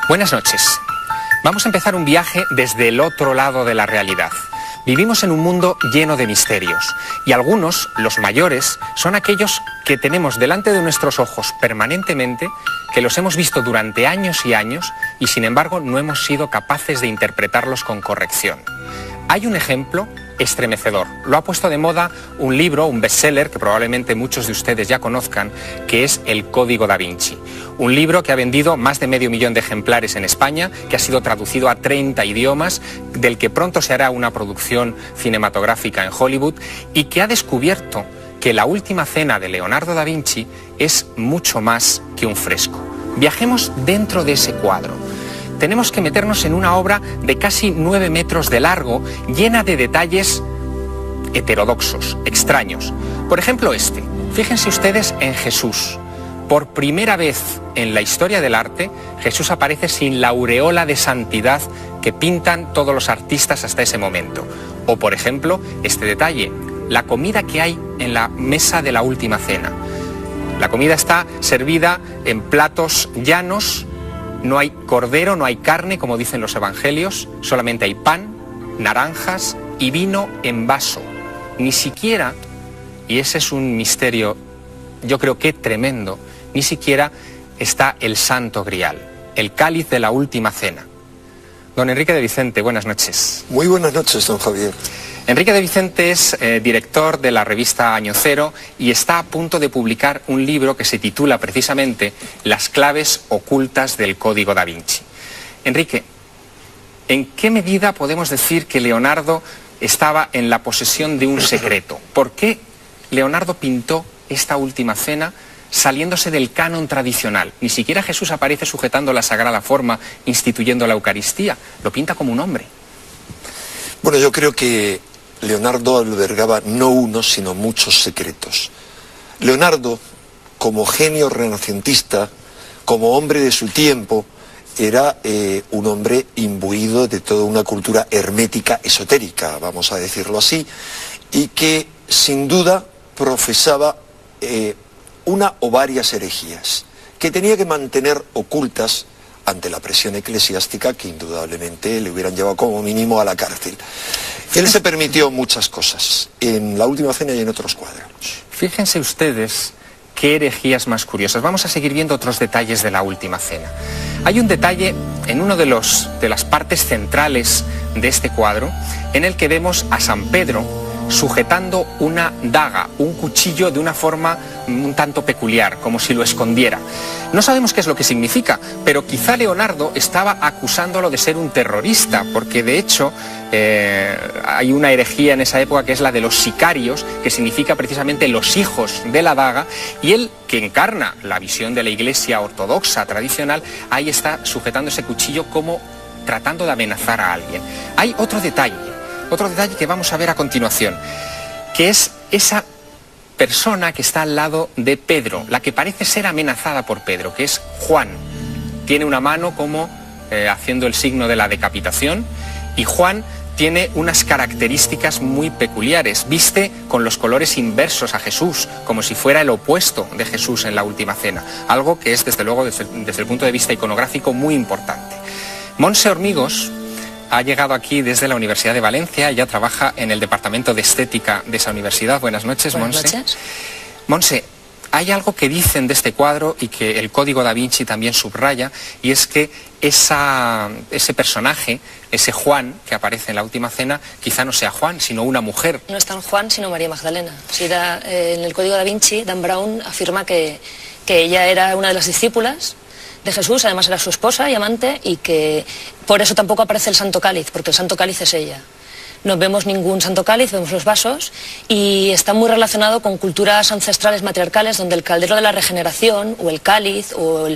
Buenas noches. Vamos a empezar un viaje desde el otro lado de la realidad. Vivimos en un mundo lleno de misterios y algunos, los mayores, son aquellos que tenemos delante de nuestros ojos permanentemente, que los hemos visto durante años y años y sin embargo no hemos sido capaces de interpretarlos con corrección. Hay un ejemplo estremecedor. Lo ha puesto de moda un libro, un bestseller, que probablemente muchos de ustedes ya conozcan, que es El Código Da Vinci. Un libro que ha vendido más de 500.000 de ejemplares en España, que ha sido traducido a 30 idiomas, del que pronto se hará una producción cinematográfica en Hollywood y que ha descubierto que La Última Cena de Leonardo da Vinci es mucho más que un fresco. Viajemos dentro de ese cuadro. Tenemos que meternos en una obra de casi 9 metros de largo, llena de detalles heterodoxos, extraños. Por ejemplo este. Fíjense ustedes en Jesús. Por primera vez en la historia del arte, Jesús aparece sin la aureola de santidad que pintan todos los artistas hasta ese momento. O por ejemplo, este detalle, la comida que hay en la mesa de la Última Cena. La comida está servida en platos llanos. No hay cordero, no hay carne, como dicen los evangelios, solamente hay pan, naranjas y vino en vaso. Ni siquiera, y ese es un misterio, yo creo que tremendo, ni siquiera está el Santo Grial, el cáliz de la Última Cena. Don Enrique de Vicente, buenas noches. Muy buenas noches, don Javier. Enrique de Vicente es director de la revista Año Cero y está a punto de publicar un libro que se titula precisamente Las claves ocultas del Código Da Vinci. Enrique, ¿en qué medida podemos decir que Leonardo estaba en la posesión de un secreto? ¿Por qué Leonardo pintó esta Última Cena saliéndose del canon tradicional? Ni siquiera Jesús aparece sujetando la sagrada forma, instituyendo la Eucaristía. Lo pinta como un hombre. Bueno, yo creo que Leonardo albergaba no uno, sino muchos secretos. Leonardo, como genio renacentista, como hombre de su tiempo, era un hombre imbuido de toda una cultura hermética esotérica, vamos a decirlo así, y que sin duda profesaba una o varias herejías, que tenía que mantener ocultas ante la presión eclesiástica que indudablemente le hubieran llevado como mínimo a la cárcel. Él se permitió muchas cosas, en La Última Cena y en otros cuadros. Fíjense ustedes qué herejías más curiosas. Vamos a seguir viendo otros detalles de La Última Cena. Hay un detalle en uno de las partes centrales de este cuadro, en el que vemos a San Pedro sujetando una daga, un cuchillo de una forma un tanto peculiar, como si lo escondiera. No sabemos qué es lo que significa, pero quizá Leonardo estaba acusándolo de ser un terrorista, porque de hecho hay una herejía en esa época que es la de los sicarios, que significa precisamente los hijos de la daga, y él, que encarna la visión de la Iglesia ortodoxa tradicional, ahí está sujetando ese cuchillo como tratando de amenazar a alguien. Hay otro detalle que vamos a ver a continuación, que es esa persona que está al lado de Pedro, la que parece ser amenazada por Pedro, que es Juan. Tiene una mano como haciendo el signo de la decapitación, y Juan tiene unas características muy peculiares. Viste con los colores inversos a Jesús, como si fuera el opuesto de Jesús en La Última Cena, algo que es desde luego desde el punto de vista iconográfico muy importante. Montse Hormigos ha llegado aquí desde la Universidad de Valencia, ella trabaja en el Departamento de Estética de esa universidad. Buenas noches, Montse. Buenas noches. Montse, hay algo que dicen de este cuadro y que el Código Da Vinci también subraya, y es que ese personaje, ese Juan que aparece en La Última Cena, quizá no sea Juan, sino una mujer. No es tan Juan, sino María Magdalena. En el Código Da Vinci, Dan Brown afirma que ella era una de las discípulas de Jesús, además era su esposa y amante, y que por eso tampoco aparece el Santo Cáliz, porque el Santo Cáliz es ella. No vemos ningún Santo Cáliz, vemos los vasos, y está muy relacionado con culturas ancestrales matriarcales, donde el caldero de la regeneración, o el cáliz, o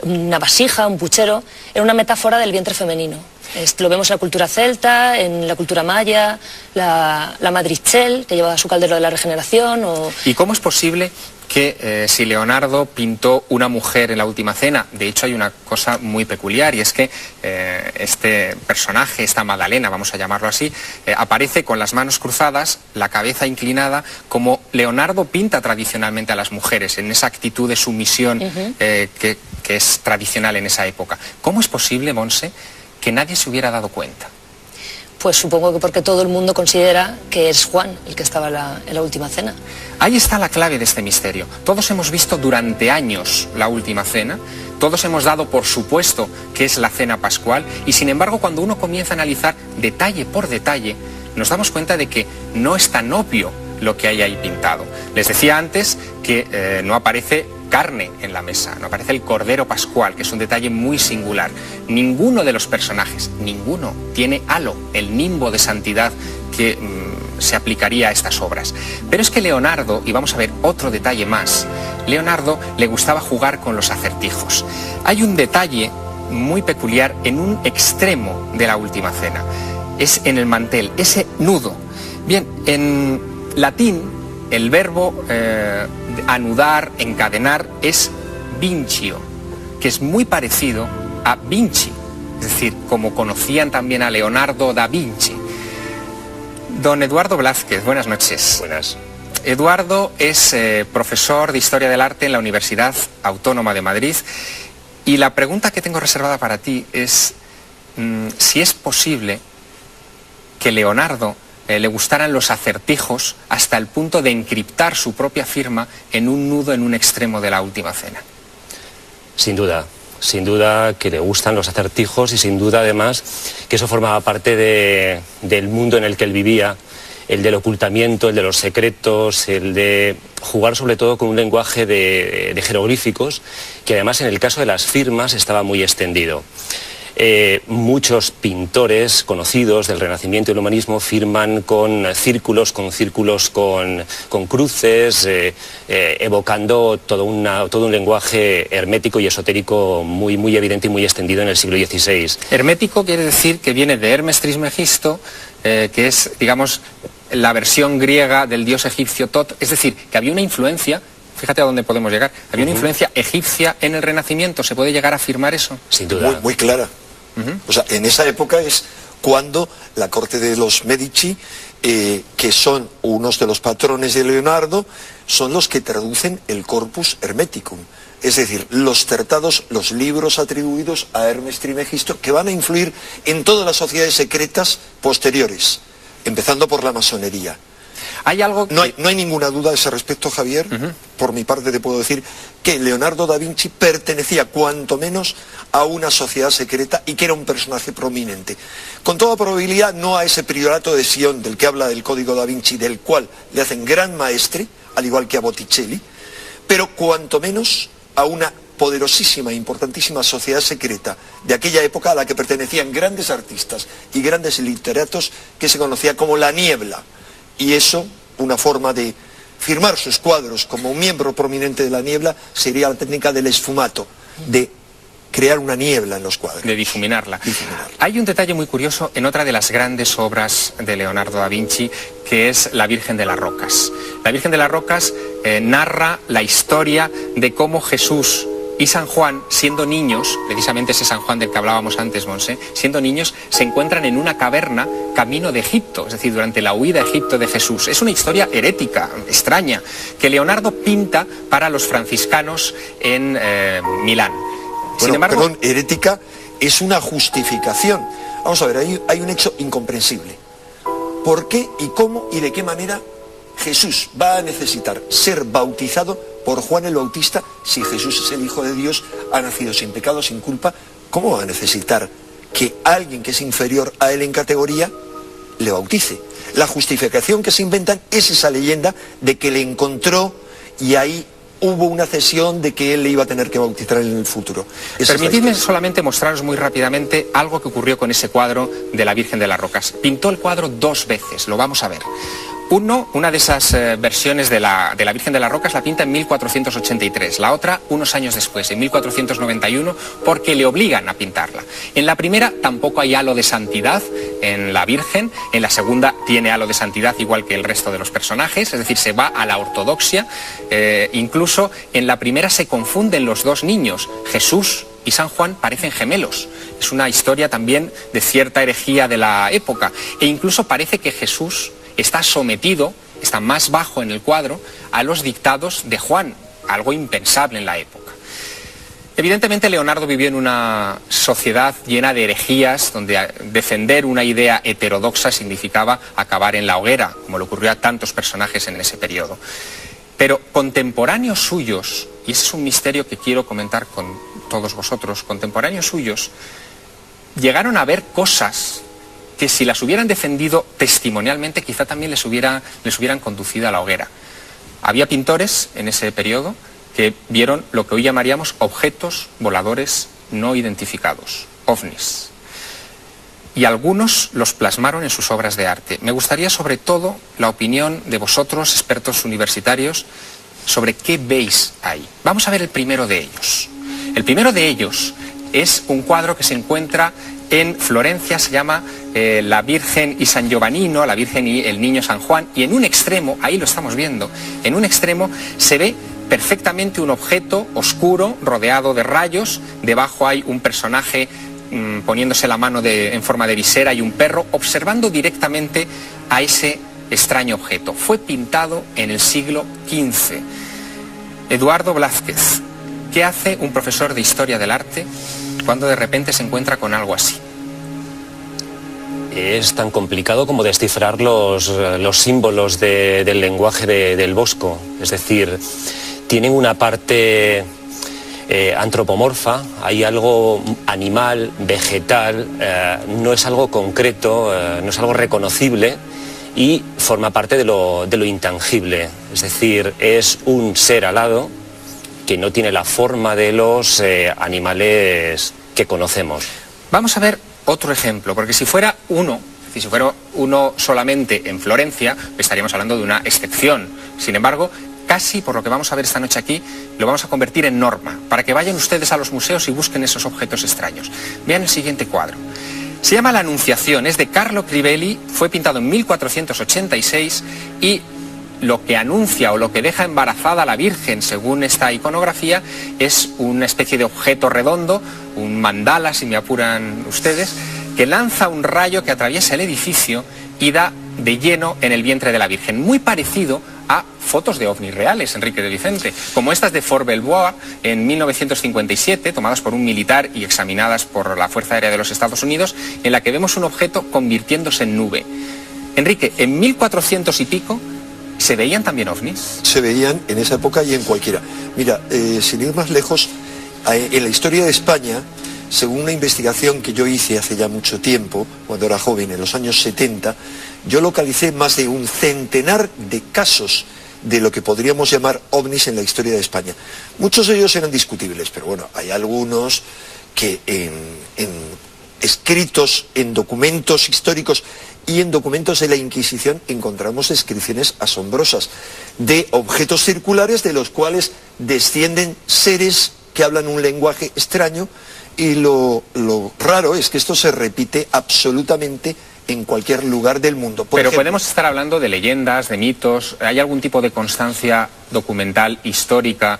una vasija, un puchero, era una metáfora del vientre femenino. Lo vemos en la cultura celta, en la cultura maya, la madrichel, que lleva su caldero de la regeneración. ¿Y cómo es posible que si Leonardo pintó una mujer en La Última Cena? De hecho hay una cosa muy peculiar, y es que este personaje, esta Magdalena, vamos a llamarlo así, aparece con las manos cruzadas, la cabeza inclinada, como Leonardo pinta tradicionalmente a las mujeres, en esa actitud de sumisión que que es tradicional en esa época. ¿Cómo es posible, Monse, que nadie se hubiera dado cuenta? Pues supongo que porque todo el mundo considera que es Juan el que estaba en la última cena. Ahí está la clave de este misterio. Todos hemos visto durante años la última cena, todos hemos dado por supuesto que es la cena pascual, y sin embargo cuando uno comienza a analizar detalle por detalle, nos damos cuenta de que no es tan obvio lo que hay ahí pintado. Les decía antes que no aparece carne en la mesa, no aparece el cordero pascual, que es un detalle muy singular. Ninguno de los personajes, ninguno, tiene halo, el nimbo de santidad que se aplicaría a estas obras. Pero es que Leonardo, y vamos a ver otro detalle más, Leonardo le gustaba jugar con los acertijos. Hay un detalle muy peculiar en un extremo de la última cena, es en el mantel, ese nudo. Bien, en latín el verbo anudar, encadenar, es vincio, que es muy parecido a Vinci, es decir, como conocían también a Leonardo da Vinci. Don Eduardo Blázquez, buenas noches. Buenas. Eduardo es profesor de Historia del Arte en la Universidad Autónoma de Madrid, y la pregunta que tengo reservada para ti es si es posible que Leonardo le gustaran los acertijos hasta el punto de encriptar su propia firma en un nudo en un extremo de la última cena. Sin duda que le gustan los acertijos, y sin duda además que eso formaba parte del mundo en el que él vivía, el del ocultamiento, el de los secretos, el de jugar sobre todo con un lenguaje de jeroglíficos, que además en el caso de las firmas estaba muy extendido. Muchos pintores conocidos del Renacimiento y el Humanismo firman con círculos, con cruces, evocando todo un lenguaje hermético y esotérico muy evidente y muy extendido en el siglo XVI. Hermético quiere decir que viene de Hermes Trismegisto, que es, digamos, la versión griega del dios egipcio Tot, es decir, que había una influencia. Fíjate a dónde podemos llegar. Había una influencia egipcia en el Renacimiento. ¿Se puede llegar a afirmar eso? Sin duda. Muy clara. O sea, en esa época es cuando la corte de los Medici, que son unos de los patrones de Leonardo, son los que traducen el Corpus Hermeticum. Es decir, los tratados, los libros atribuidos a Hermes Trismegisto, que van a influir en todas las sociedades secretas posteriores, empezando por la masonería. Hay algo que... No hay ninguna duda a ese respecto, Javier. Por mi parte te puedo decir que Leonardo da Vinci pertenecía cuanto menos a una sociedad secreta y que era un personaje prominente. Con toda probabilidad no a ese priorato de Sion del que habla del Código da Vinci, del cual le hacen gran maestre, al igual que a Botticelli, pero cuanto menos a una poderosísima e importantísima sociedad secreta de aquella época a la que pertenecían grandes artistas y grandes literatos que se conocía como la Niebla. Y eso, una forma de firmar sus cuadros como un miembro prominente de la Niebla, sería la técnica del esfumato, de crear una niebla en los cuadros. De difuminarla. Hay un detalle muy curioso en otra de las grandes obras de Leonardo da Vinci, que es La Virgen de las Rocas. La Virgen de las Rocas narra la historia de cómo Jesús y San Juan, siendo niños, precisamente ese San Juan del que hablábamos antes, Monse, siendo niños, se encuentran en una caverna camino de Egipto, es decir, durante la huida a Egipto de Jesús. Es una historia herética, extraña, que Leonardo pinta para los franciscanos en Milán. Sin embargo, perdón, herética es una justificación. Vamos a ver, hay un hecho incomprensible. ¿Por qué y cómo y de qué manera Jesús va a necesitar ser bautizado por Juan el Bautista si Jesús es el Hijo de Dios, ha nacido sin pecado, sin culpa? ¿Cómo va a necesitar que alguien que es inferior a él en categoría le bautice? La justificación que se inventan es esa leyenda de que le encontró y ahí hubo una cesión de que él le iba a tener que bautizar en el futuro. Permitidme solamente mostraros muy rápidamente algo que ocurrió con ese cuadro de la Virgen de las Rocas. Pintó el cuadro 2 veces, lo vamos a ver. Una de esas versiones de la Virgen de las Rocas la pinta en 1483, la otra unos años después, en 1491, porque le obligan a pintarla. En la primera tampoco hay halo de santidad en la Virgen, en la segunda tiene halo de santidad igual que el resto de los personajes, es decir, se va a la ortodoxia. Incluso en la primera se confunden los dos niños, Jesús y San Juan parecen gemelos. Es una historia también de cierta herejía de la época, e incluso parece que Jesús está sometido, está más bajo en el cuadro, a los dictados de Juan, algo impensable en la época. Evidentemente Leonardo vivió en una sociedad llena de herejías, donde defender una idea heterodoxa significaba acabar en la hoguera, como le ocurrió a tantos personajes en ese periodo. Pero contemporáneos suyos, y ese es un misterio que quiero comentar con todos vosotros, contemporáneos suyos llegaron a ver cosas que si las hubieran defendido testimonialmente quizá también les hubieran conducido a la hoguera. Había pintores en ese periodo que vieron lo que hoy llamaríamos objetos voladores no identificados, ovnis. Y algunos los plasmaron en sus obras de arte. Me gustaría sobre todo la opinión de vosotros, expertos universitarios, sobre qué veis ahí. Vamos a ver el primero de ellos. El primero de ellos es un cuadro que se encuentra en Florencia, se llama La Virgen y San Giovannino, la Virgen y el Niño San Juan, y en un extremo, ahí lo estamos viendo, en un extremo se ve perfectamente un objeto oscuro rodeado de rayos, debajo hay un personaje poniéndose la mano en forma de visera y un perro observando directamente a ese extraño objeto. Fue pintado en el siglo XV. Eduardo Blázquez, ¿qué hace un profesor de Historia del Arte cuando de repente se encuentra con algo así? Es tan complicado como descifrar los símbolos del lenguaje del Bosco. Es decir, tienen una parte antropomorfa, hay algo animal, vegetal, no es algo concreto, no es algo reconocible y forma parte de lo intangible. Es decir, es un ser alado que no tiene la forma de los animales que conocemos. Vamos a ver otro ejemplo, porque si fuera uno solamente en Florencia, estaríamos hablando de una excepción. Sin embargo, casi por lo que vamos a ver esta noche aquí, lo vamos a convertir en norma, para que vayan ustedes a los museos y busquen esos objetos extraños. Vean el siguiente cuadro. Se llama La Anunciación, es de Carlo Crivelli, fue pintado en 1486 y lo que anuncia o lo que deja embarazada a la Virgen, según esta iconografía, es una especie de objeto redondo, un mandala, si me apuran ustedes, que lanza un rayo que atraviesa el edificio y da de lleno en el vientre de la Virgen. Muy parecido a fotos de ovnis reales, Enrique de Vicente, como estas de Fort Belvoir en 1957, tomadas por un militar y examinadas por la Fuerza Aérea de los Estados Unidos, en la que vemos un objeto convirtiéndose en nube. Enrique, en 1400 y pico, ¿se veían también ovnis? Se veían en esa época y en cualquiera. Mira, sin ir más lejos, en la historia de España, según una investigación que yo hice hace ya mucho tiempo, cuando era joven, en los años 70, yo localicé más de un centenar de casos de lo que podríamos llamar ovnis en la historia de España. Muchos de ellos eran discutibles, pero bueno, hay algunos que en escritos, en documentos históricos y en documentos de la Inquisición encontramos descripciones asombrosas de objetos circulares de los cuales descienden seres que hablan un lenguaje extraño, y lo raro es que esto se repite absolutamente en cualquier lugar del mundo. Por ejemplo, podemos estar hablando de leyendas, de mitos. ¿Hay algún tipo de constancia documental, histórica,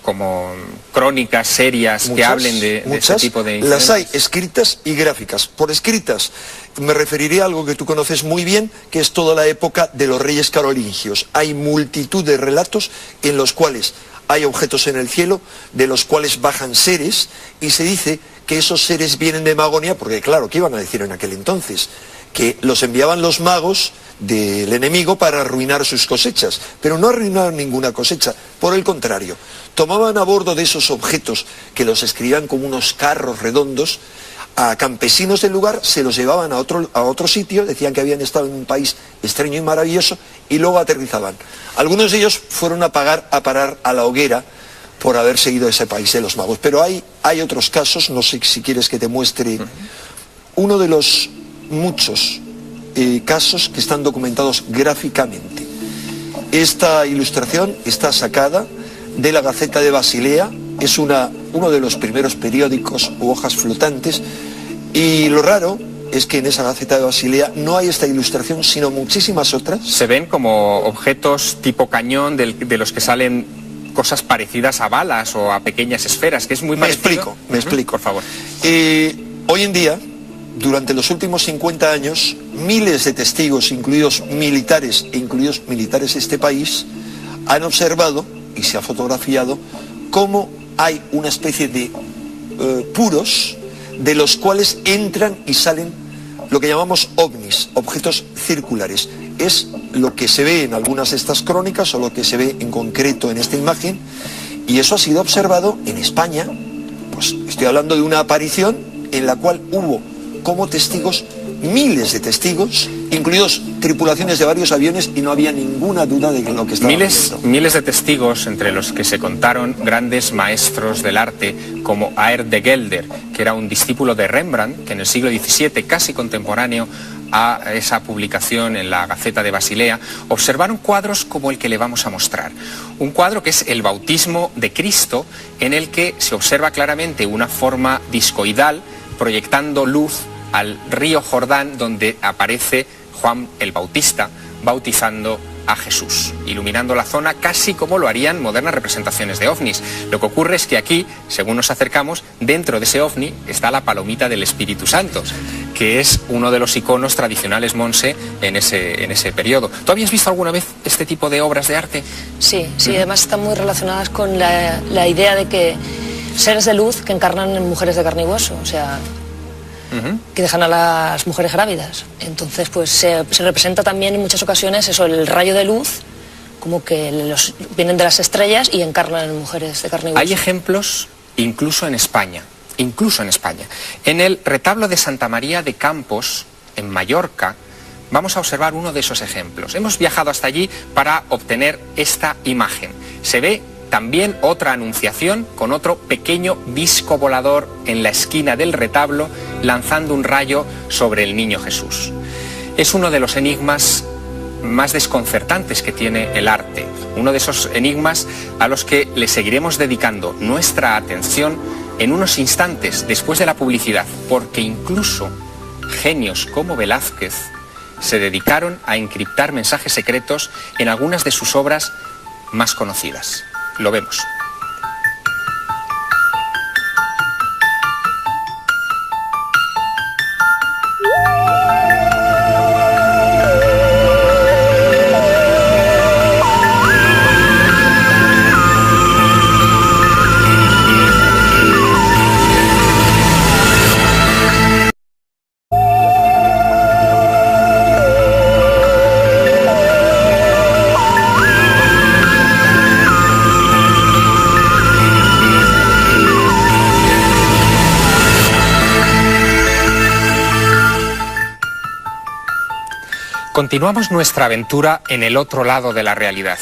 como crónicas serias que hablen de ese tipo de incidentes? Las hay escritas y gráficas. Por escritas me referiré a algo que tú conoces muy bien, que es toda la época de los reyes carolingios. Hay multitud de relatos en los cuales hay objetos en el cielo, de los cuales bajan seres, y se dice que esos seres vienen de Magonia, porque claro, ¿qué iban a decir en aquel entonces? Que los enviaban los magos del enemigo para arruinar sus cosechas, pero no arruinaron ninguna cosecha, por el contrario, tomaban a bordo de esos objetos que los escribían como unos carros redondos, a campesinos del lugar, se los llevaban a otro sitio, decían que habían estado en un país extraño y maravilloso, y luego aterrizaban. Algunos de ellos fueron a parar a la hoguera por haber seguido ese país de los magos, pero hay otros casos, no sé si quieres que te muestre uno de los muchos casos que están documentados gráficamente. Esta ilustración está sacada de la Gaceta de Basilea, es uno de los primeros periódicos u hojas flotantes, y lo raro es que en esa Gaceta de Basilea no hay esta ilustración, sino muchísimas otras. Se ven como objetos tipo cañón de los que salen cosas parecidas a balas o a pequeñas esferas, que es muy parecido. Me explico. Por favor. Hoy en día, durante los últimos 50 años, miles de testigos, incluidos militares de este país, han observado, y se ha fotografiado, cómo hay una especie de puros de los cuales entran y salen lo que llamamos ovnis, objetos circulares. Es lo que se ve en algunas de estas crónicas o lo que se ve en concreto en esta imagen, y eso ha sido observado en España. Pues estoy hablando de una aparición en la cual hubo como testigos miles de testigos, incluidos tripulaciones de varios aviones, y no había ninguna duda de que lo que estaba viendo. Miles de testigos, entre los que se contaron grandes maestros del arte como Aert de Gelder, que era un discípulo de Rembrandt, que en el siglo XVII, casi contemporáneo a esa publicación en la Gaceta de Basilea, observaron cuadros como el que le vamos a mostrar. Un cuadro que es el Bautismo de Cristo, en el que se observa claramente una forma discoidal proyectando luz al río Jordán, donde aparece Juan el Bautista bautizando a Jesús, iluminando la zona casi como lo harían modernas representaciones de ovnis. Lo que ocurre es que aquí, según nos acercamos, dentro de ese ovni está la palomita del Espíritu Santo, que es uno de los iconos tradicionales, Monse, en ese periodo. ¿Tú habías visto alguna vez este tipo de obras de arte? Sí, además están muy relacionadas con la idea de que seres de luz que encarnan en mujeres de carne y hueso, o sea, que dejan a las mujeres grávidas. Entonces, pues se representa también en muchas ocasiones eso, el rayo de luz, como que vienen de las estrellas y encarnan en mujeres de carne y hueso. Hay ejemplos incluso en España. En el retablo de Santa María de Campos, en Mallorca, vamos a observar uno de esos ejemplos. Hemos viajado hasta allí para obtener esta imagen. Se ve también otra anunciación con otro pequeño disco volador en la esquina del retablo lanzando un rayo sobre el niño Jesús. Es uno de los enigmas más desconcertantes que tiene el arte, uno de esos enigmas a los que le seguiremos dedicando nuestra atención en unos instantes después de la publicidad, porque incluso genios como Velázquez se dedicaron a encriptar mensajes secretos en algunas de sus obras más conocidas. Lo vemos. Continuamos nuestra aventura en el otro lado de la realidad.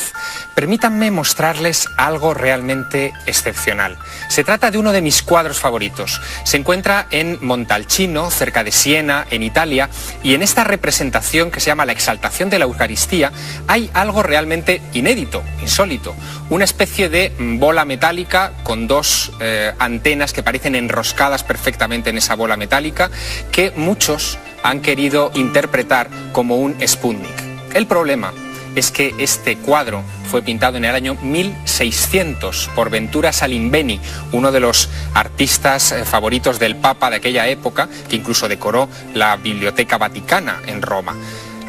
Permítanme mostrarles algo realmente excepcional. Se trata de uno de mis cuadros favoritos. Se encuentra en Montalcino, cerca de Siena, en Italia, y en esta representación que se llama La Exaltación de la Eucaristía hay algo realmente inédito, insólito. Una especie de bola metálica con dos antenas que parecen enroscadas perfectamente en esa bola metálica, que muchos han querido interpretar como un Sputnik. El problema es que este cuadro fue pintado en el año 1600 por Ventura Salimbeni, uno de los artistas favoritos del Papa de aquella época, que incluso decoró la Biblioteca Vaticana en Roma.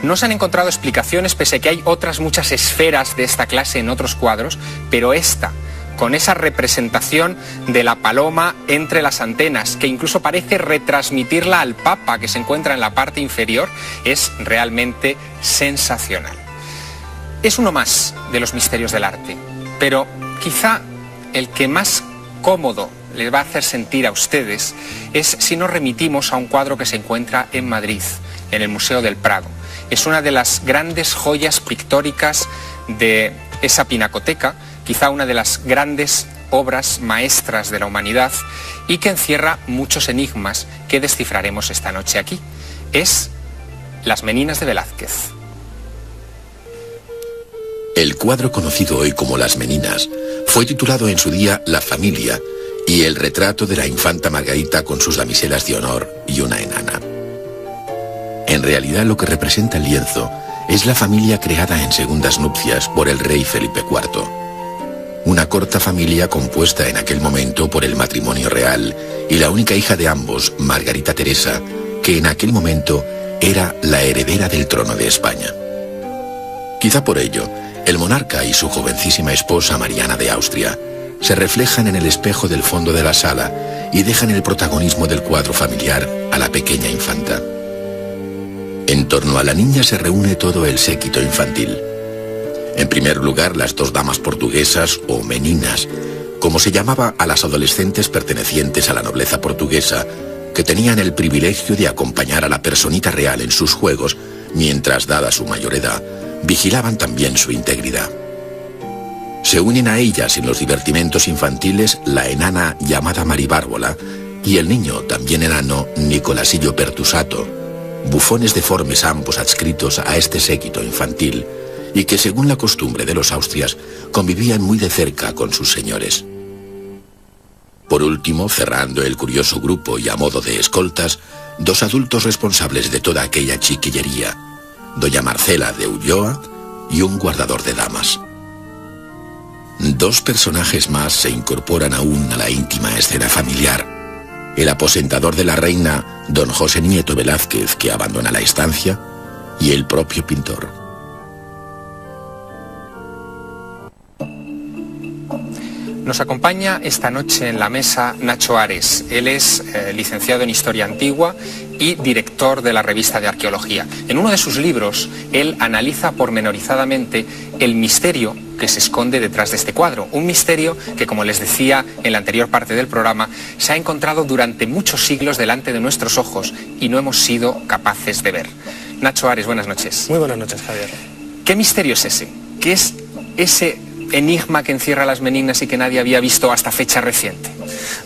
No se han encontrado explicaciones, pese a que hay otras muchas esferas de esta clase en otros cuadros, pero esta, con esa representación de la paloma entre las antenas, que incluso parece retransmitirla al Papa, que se encuentra en la parte inferior, es realmente sensacional. Es uno más de los misterios del arte, pero quizá el que más cómodo les va a hacer sentir a ustedes es si nos remitimos a un cuadro que se encuentra en Madrid, en el Museo del Prado. Es una de las grandes joyas pictóricas de esa pinacoteca, quizá una de las grandes obras maestras de la humanidad, y que encierra muchos enigmas que descifraremos esta noche aquí. Es Las Meninas de Velázquez. El cuadro conocido hoy como Las Meninas fue titulado en su día La Familia y el retrato de la infanta Margarita con sus damiselas de honor y una enana. En realidad lo que representa el lienzo es la familia creada en segundas nupcias por el rey Felipe IV. Una corta familia compuesta en aquel momento por el matrimonio real y la única hija de ambos, Margarita Teresa, que en aquel momento era la heredera del trono de España. Quizá por ello, el monarca y su jovencísima esposa Mariana de Austria se reflejan en el espejo del fondo de la sala y dejan el protagonismo del cuadro familiar a la pequeña infanta. En torno a la niña se reúne todo el séquito infantil. En primer lugar, las dos damas portuguesas, o meninas, como se llamaba a las adolescentes pertenecientes a la nobleza portuguesa, que tenían el privilegio de acompañar a la personita real en sus juegos, mientras, dada su mayor edad, vigilaban también su integridad. Se unen a ellas en los divertimentos infantiles la enana llamada Maribárbola y el niño, también enano, Nicolasillo Pertusato, bufones deformes ambos adscritos a este séquito infantil, y que, según la costumbre de los Austrias, convivían muy de cerca con sus señores. Por último, cerrando el curioso grupo y a modo de escoltas, dos adultos responsables de toda aquella chiquillería, doña Marcela de Ulloa y un guardador de damas. Dos personajes más se incorporan aún a la íntima escena familiar: el aposentador de la reina, don José Nieto Velázquez, que abandona la estancia, y el propio pintor. Nos acompaña esta noche en la mesa Nacho Ares. Él es licenciado en Historia Antigua y director de la revista de Arqueología. En uno de sus libros, él analiza pormenorizadamente el misterio que se esconde detrás de este cuadro. Un misterio que, como les decía en la anterior parte del programa, se ha encontrado durante muchos siglos delante de nuestros ojos y no hemos sido capaces de ver. Nacho Ares, buenas noches. Muy buenas noches, Javier. ¿Qué misterio es ese? ¿Qué es ese enigma que encierra las meninas y que nadie había visto hasta fecha reciente?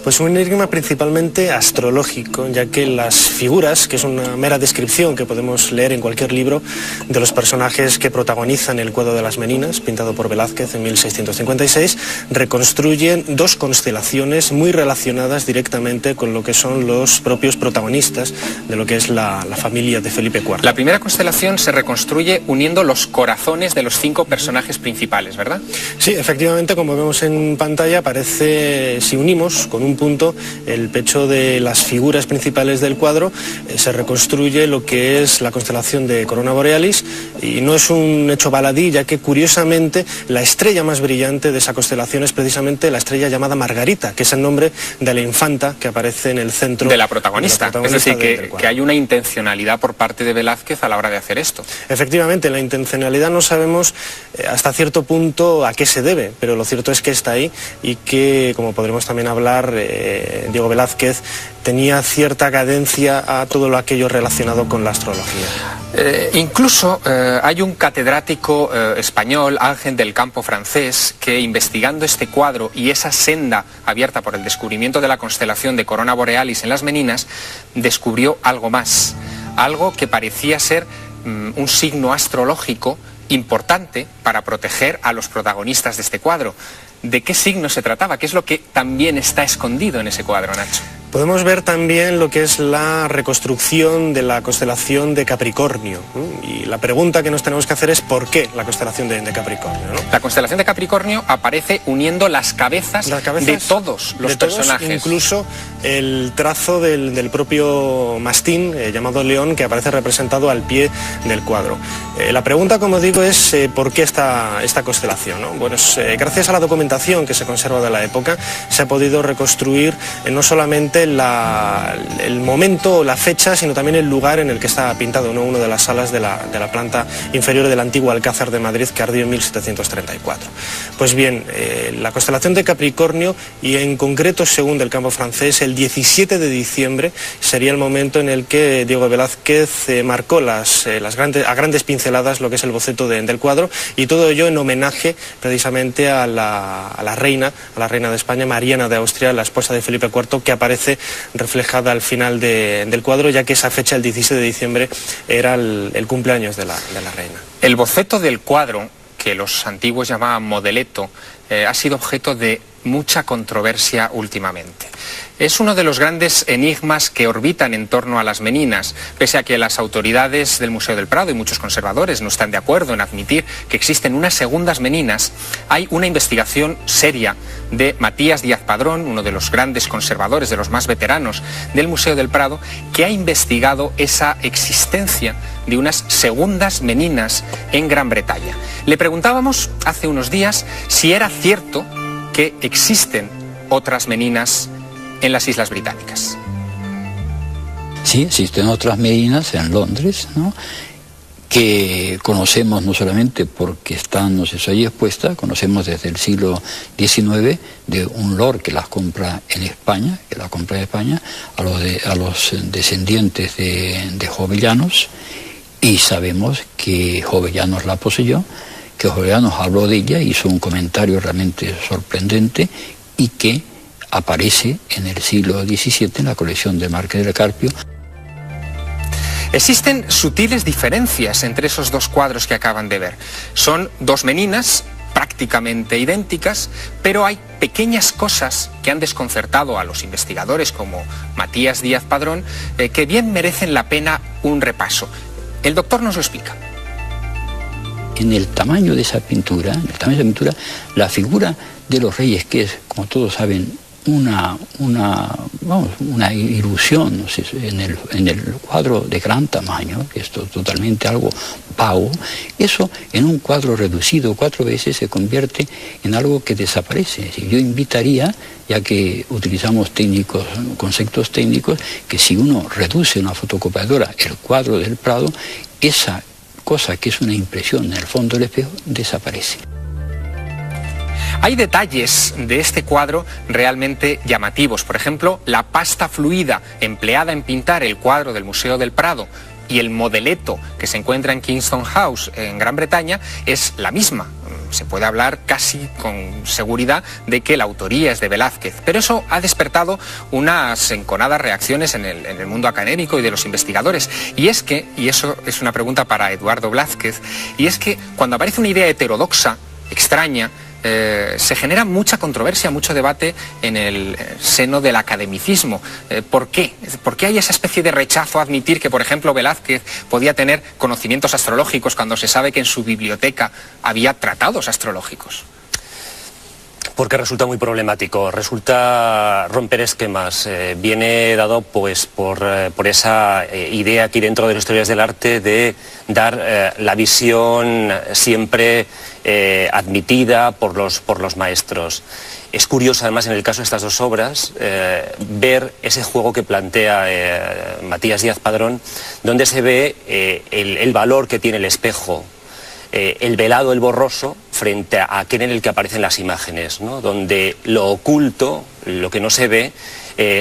Pues un enigma principalmente astrológico, ya que las figuras, que es una mera descripción que podemos leer en cualquier libro de los personajes que protagonizan el cuadro de las meninas, pintado por Velázquez en 1656, reconstruyen dos constelaciones muy relacionadas directamente con lo que son los propios protagonistas de lo que es la familia de Felipe IV. La primera constelación se reconstruye uniendo los corazones de los 5 personajes principales, ¿verdad? Sí, efectivamente, como vemos en pantalla, aparece, si unimos con un punto el pecho de las figuras principales del cuadro, se reconstruye lo que es la constelación de Corona Borealis, y no es un hecho baladí, ya que curiosamente la estrella más brillante de esa constelación es precisamente la estrella llamada Margarita, que es el nombre de la infanta que aparece en el centro de la protagonista. Es decir, que hay una intencionalidad por parte de Velázquez a la hora de hacer esto. Efectivamente, la intencionalidad no sabemos hasta cierto punto a qué se debe, pero lo cierto es que está ahí y que, como podremos también hablar, Diego Velázquez tenía cierta cadencia a todo aquello relacionado con la astrología. Incluso hay un catedrático español, Ángel del Campo francés, que investigando este cuadro y esa senda abierta por el descubrimiento de la constelación de Corona Borealis en las Meninas, descubrió algo más, algo que parecía ser un signo astrológico importante para proteger a los protagonistas de este cuadro. ¿De qué signo se trataba? ¿Qué es lo que también está escondido en ese cuadro, Nacho? Podemos ver también lo que es la reconstrucción de la constelación de Capricornio. Y la pregunta que nos tenemos que hacer es ¿por qué la constelación de Capricornio? ¿No? La constelación de Capricornio aparece uniendo las cabezas de todos los personajes. Incluso el trazo del propio mastín, llamado león, que aparece representado al pie del cuadro. La pregunta, como digo, es ¿por qué esta constelación? ¿No? Bueno, gracias a la documentación que se conserva de la época, se ha podido reconstruir no solamente el momento o la fecha, sino también el lugar en el que está pintado, ¿no? Una de las salas de la planta inferior del antiguo Alcázar de Madrid, que ardió en 1734. Pues bien, la constelación de Capricornio, y en concreto, según Del Campo francés, el 17 de diciembre sería el momento en el que Diego Velázquez marcó a grandes pinceladas lo que es el boceto del cuadro, y todo ello en homenaje precisamente a la reina de España, Mariana de Austria, la esposa de Felipe IV, que aparece reflejada al final del cuadro, ya que esa fecha, el 17 de diciembre, era el cumpleaños de la reina. El boceto del cuadro, que los antiguos llamaban modeleto, ha sido objeto de mucha controversia últimamente. Es uno de los grandes enigmas que orbitan en torno a las Meninas, pese a que las autoridades del Museo del Prado y muchos conservadores no están de acuerdo en admitir que existen unas segundas Meninas. Hay una investigación seria de Matías Díaz Padrón, uno de los grandes conservadores, de los más veteranos del Museo del Prado, que ha investigado esa existencia de unas segundas Meninas en Gran Bretaña. Le preguntábamos hace unos días si era cierto que existen otras meninas en las Islas Británicas. Sí, existen otras meninas en Londres, ¿no?, que conocemos no solamente porque están, no sé, ahí expuestas, conocemos desde el siglo XIX de un lord que las compra en España, a los descendientes de Jovellanos, y sabemos que Jovellanos la poseyó, que Jovellanos habló de ella, hizo un comentario realmente sorprendente y que aparece en el siglo XVII en la colección del Marqués del Carpio. Existen sutiles diferencias entre esos dos cuadros que acaban de ver. Son dos meninas prácticamente idénticas, pero hay pequeñas cosas que han desconcertado a los investigadores como Matías Díaz Padrón, que bien merecen la pena un repaso. El doctor nos lo explica. En el tamaño de esa pintura, la figura de los reyes, que es, como todos saben, una ilusión, no sé, en el cuadro de gran tamaño, que es totalmente algo vago, eso en un cuadro reducido 4 veces se convierte en algo que desaparece. Yo invitaría, ya que utilizamos conceptos técnicos, que si uno reduce una fotocopiadora el cuadro del Prado, esa cosa que es una impresión en el fondo del espejo desaparece. Hay detalles de este cuadro realmente llamativos. Por ejemplo, la pasta fluida empleada en pintar el cuadro del Museo del Prado y el modeleto que se encuentra en Kingston House en Gran Bretaña es la misma. Se puede hablar casi con seguridad de que la autoría es de Velázquez, pero eso ha despertado unas enconadas reacciones en el mundo académico y de los investigadores. Y es que, y eso es una pregunta para Eduardo Blázquez, y es que cuando aparece una idea heterodoxa, extraña, se genera mucha controversia, mucho debate en el seno del academicismo. ¿Por qué? ¿Por qué hay esa especie de rechazo a admitir que, por ejemplo, Velázquez podía tener conocimientos astrológicos cuando se sabe que en su biblioteca había tratados astrológicos? Porque resulta muy problemático, resulta romper esquemas. Viene dado pues por esa idea aquí dentro de las historias del arte de dar la visión siempre admitida por los maestros. Es curioso además en el caso de estas dos obras ver ese juego que plantea Matías Díaz Padrón, donde se ve el valor que tiene el espejo, el velado, el borroso, frente a aquel en el que aparecen las imágenes, ¿no?, donde lo oculto, lo que no se ve,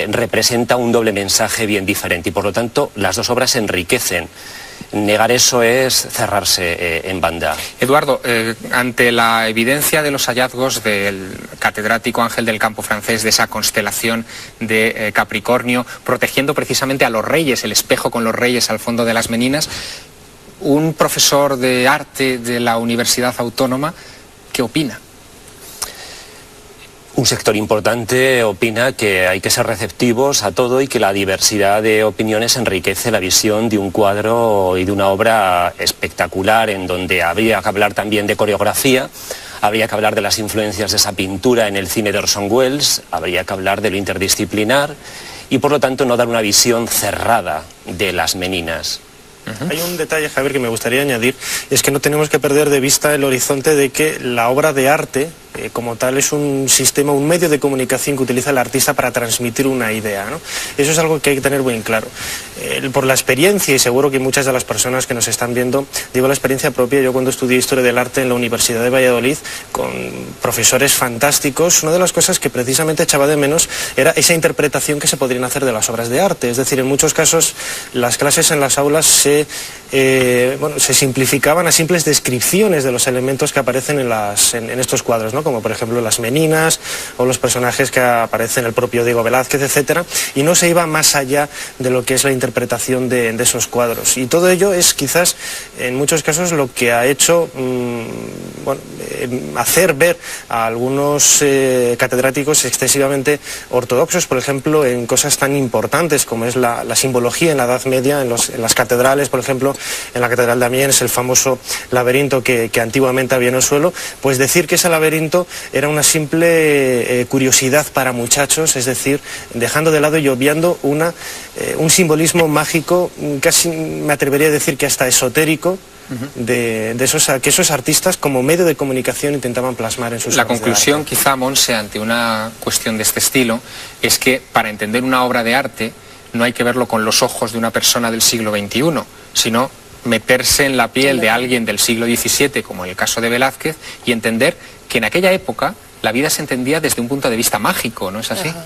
representa un doble mensaje bien diferente y por lo tanto las dos obras se enriquecen. Negar eso es cerrarse en banda. Eduardo, ante la evidencia de los hallazgos del catedrático Ángel del Campo francés, de esa constelación de Capricornio, protegiendo precisamente a los reyes, el espejo con los reyes al fondo de las meninas, un profesor de arte de la Universidad Autónoma, ¿qué opina? Un sector importante opina que hay que ser receptivos a todo y que la diversidad de opiniones enriquece la visión de un cuadro y de una obra espectacular, en donde habría que hablar también de coreografía, habría que hablar de las influencias de esa pintura en el cine de Orson Welles, habría que hablar de lo interdisciplinar y por lo tanto no dar una visión cerrada de las meninas. Hay un detalle, Javier, que me gustaría añadir, es que no tenemos que perder de vista el horizonte de que la obra de arte, como tal, es un sistema, un medio de comunicación que utiliza el artista para transmitir una idea, ¿no? Eso es algo que hay que tener bien claro. Por la experiencia, y seguro que muchas de las personas que nos están viendo, digo la experiencia propia, yo cuando estudié Historia del Arte en la Universidad de Valladolid, con profesores fantásticos, una de las cosas que precisamente echaba de menos era esa interpretación que se podrían hacer de las obras de arte. Es decir, en muchos casos las clases en las aulas se simplificaban a simples descripciones de los elementos que aparecen en estos cuadros, ¿no?, como por ejemplo las meninas o los personajes que aparecen, el propio Diego Velázquez, etcétera, y no se iba más allá de lo que es la interpretación de esos cuadros. Y todo ello es quizás en muchos casos lo que ha hecho hacer ver a algunos catedráticos excesivamente ortodoxos, por ejemplo, en cosas tan importantes como es la simbología en la Edad Media, en las catedrales, por ejemplo, en la Catedral de Amiens, el famoso laberinto que antiguamente había en el suelo, pues decir que ese laberinto tanto era una simple curiosidad para muchachos, es decir, dejando de lado y obviando un simbolismo mágico, casi me atrevería a decir que hasta esotérico, que esos artistas como medio de comunicación intentaban plasmar en sus obras. La conclusión, quizá, Monse, ante una cuestión de este estilo, es que para entender una obra de arte no hay que verlo con los ojos de una persona del siglo XXI, sino meterse en la piel de alguien del siglo XVII, como en el caso de Velázquez, y entender que en aquella época la vida se entendía desde un punto de vista mágico, ¿no es así? Ajá.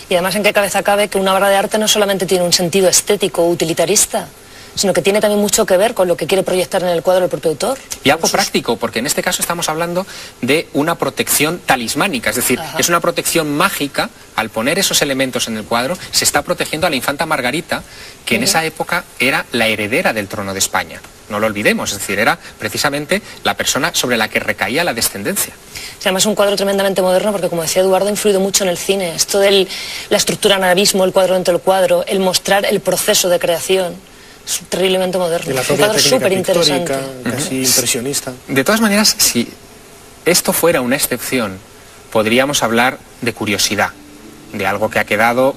Y además, ¿en qué cabeza cabe que una obra de arte no solamente tiene un sentido estético o utilitarista, sino que tiene también mucho que ver con lo que quiere proyectar en el cuadro el propio autor? Y algo práctico, porque en este caso estamos hablando de una protección talismánica, es decir, es una protección mágica. Al poner esos elementos en el cuadro, se está protegiendo a la infanta Margarita, que en esa época era la heredera del trono de España. No lo olvidemos, es decir, era precisamente la persona sobre la que recaía la descendencia. Además es un cuadro tremendamente moderno porque, como decía Eduardo, ha influido mucho en el cine. Esto de la estructura en abismo, el cuadro dentro del cuadro, el mostrar el proceso de creación. Es terriblemente moderno. Es un cuadro súper interesante. Casi impresionista. De todas maneras, si esto fuera una excepción, podríamos hablar de curiosidad, de algo que ha quedado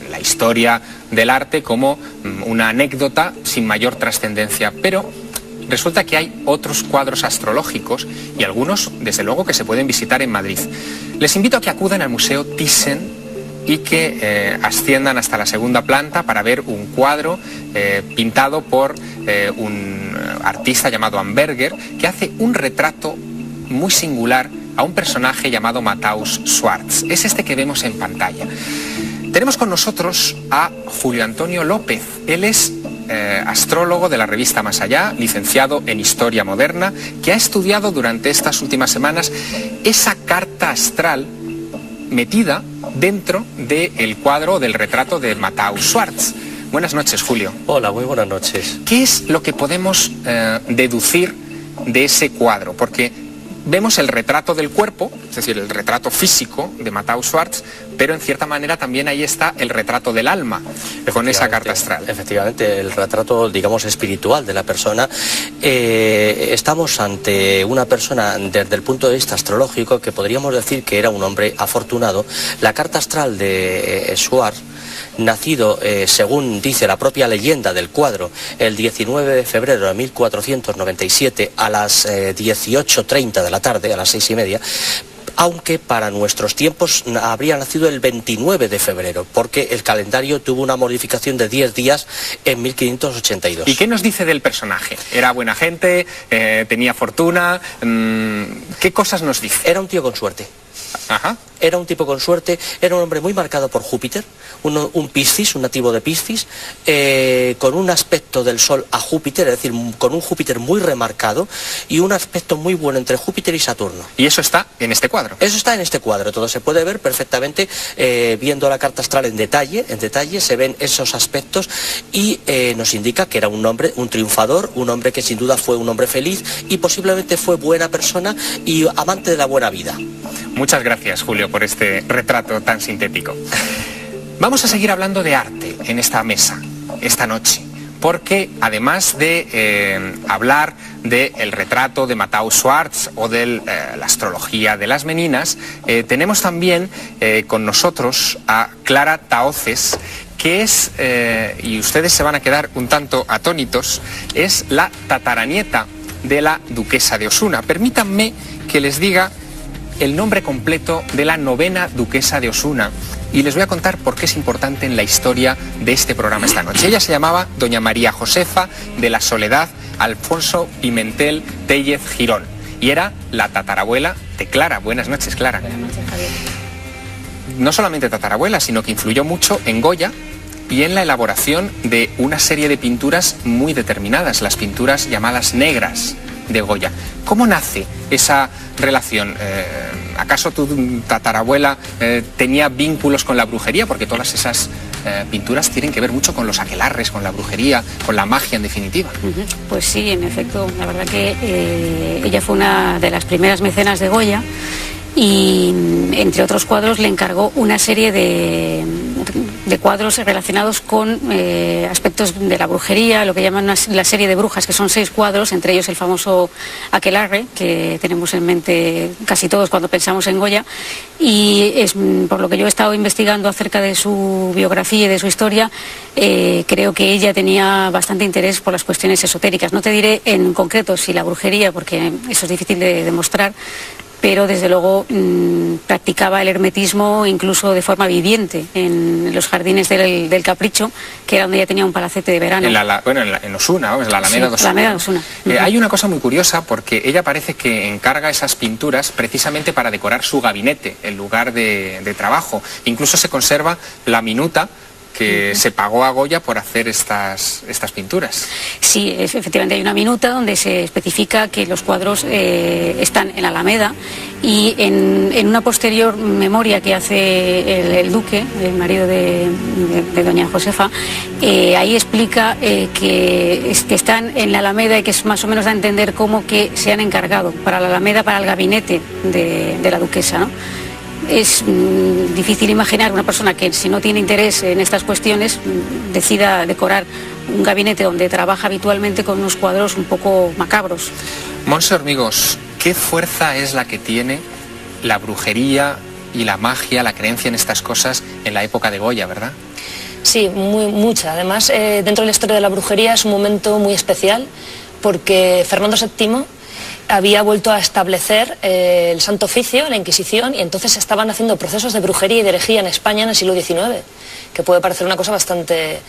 en la historia del arte como una anécdota sin mayor trascendencia. Pero resulta que hay otros cuadros astrológicos y algunos, desde luego, que se pueden visitar en Madrid. Les invito a que acudan al Museo Thyssen y que asciendan hasta la segunda planta para ver un cuadro pintado por un artista llamado Amberger, que hace un retrato muy singular a un personaje llamado Matthaus Schwartz. Es este que vemos en pantalla. Tenemos con nosotros a Julio Antonio López. Él es astrólogo de la revista Más Allá, licenciado en Historia Moderna, que ha estudiado durante estas últimas semanas esa carta astral metida dentro del cuadro, del retrato de Matthaus Schwartz. Buenas noches, Julio. Hola, muy buenas noches. ¿Qué es lo que podemos deducir de ese cuadro? Porque vemos el retrato del cuerpo, es decir, el retrato físico de Matthaus Schwartz, pero en cierta manera también ahí está el retrato del alma, con esa carta astral. Efectivamente, el retrato, digamos, espiritual de la persona. Estamos ante una persona desde el punto de vista astrológico que podríamos decir que era un hombre afortunado. La carta astral de Schwartz, nacido, según dice la propia leyenda del cuadro, el 19 de febrero de 1497 a las 18:30 de la tarde, a las 6:30, aunque para nuestros tiempos habría nacido el 29 de febrero, porque el calendario tuvo una modificación de 10 días en 1582. ¿Y qué nos dice del personaje? ¿Era buena gente? ¿Tenía fortuna? ¿Qué cosas nos dice? Era un tío con suerte. Ajá. Era un tipo con suerte, era un hombre muy marcado por Júpiter, un Piscis, un nativo de Piscis, con un aspecto del Sol a Júpiter, es decir, con un Júpiter muy remarcado y un aspecto muy bueno entre Júpiter y Saturno. ¿Y eso está en este cuadro? Eso está en este cuadro, todo se puede ver perfectamente, viendo la carta astral en detalle se ven esos aspectos y nos indica que era un hombre, un triunfador, un hombre que sin duda fue un hombre feliz y posiblemente fue buena persona y amante de la buena vida. Muchas gracias, Julio, por este retrato tan sintético. Vamos a seguir hablando de arte en esta mesa, esta noche, porque además de hablar del retrato de Matthaus Schwartz o de la astrología de las meninas, tenemos también con nosotros a Clara Tahoces, que es, y ustedes se van a quedar un tanto atónitos, es la tataranieta de la duquesa de Osuna. Permítanme que les diga el nombre completo de la 9ª duquesa de Osuna y les voy a contar por qué es importante en la historia de este programa esta noche. Ella se llamaba doña María Josefa de la Soledad Alfonso Pimentel Tellez Girón y era la tatarabuela de Clara. Buenas noches, Clara. Buenas noches, Javier. No solamente tatarabuela, sino que influyó mucho en Goya y en la elaboración de una serie de pinturas muy determinadas, las pinturas llamadas negras de Goya. ¿Cómo nace esa relación? ¿Acaso tu tatarabuela tenía vínculos con la brujería? Porque todas esas pinturas tienen que ver mucho con los aquelarres, con la brujería, con la magia en definitiva. Pues sí, en efecto, la verdad que ella fue una de las primeras mecenas de Goya y entre otros cuadros le encargó una serie de de cuadros relacionados con aspectos de la brujería, lo que llaman la serie de brujas, que son 6 cuadros, entre ellos el famoso aquelarre, que tenemos en mente casi todos cuando pensamos en Goya, y es, por lo que yo he estado investigando acerca de su biografía y de su historia, creo que ella tenía bastante interés por las cuestiones esotéricas. No te diré en concreto si la brujería, porque eso es difícil de demostrar, pero desde luego practicaba el hermetismo incluso de forma viviente en los jardines del Capricho, que era donde ella tenía un palacete de verano. En Osuna, ¿no? Es la Alameda de Osuna. La Alameda de Osuna. Hay una cosa muy curiosa, porque ella parece que encarga esas pinturas precisamente para decorar su gabinete, el lugar de trabajo. Incluso se conserva la minuta que se pagó a Goya por hacer estas pinturas. Sí, efectivamente hay una minuta donde se especifica que los cuadros están en la Alameda, y en una posterior memoria que hace el duque, el marido de doña Josefa, ahí explica que están en la Alameda, y que es más o menos a entender como que se han encargado para la Alameda, para el gabinete de la duquesa, ¿no? Es difícil imaginar una persona que, si no tiene interés en estas cuestiones, decida decorar un gabinete donde trabaja habitualmente con unos cuadros un poco macabros. Montse Hormigos, ¿qué fuerza es la que tiene la brujería y la magia, la creencia en estas cosas en la época de Goya, verdad? Sí, mucha. Además, dentro de la historia de la brujería es un momento muy especial, porque Fernando VII había vuelto a establecer el Santo Oficio, la Inquisición, y entonces estaban haciendo procesos de brujería y de herejía en España en el siglo XIX, que puede parecer una cosa bastante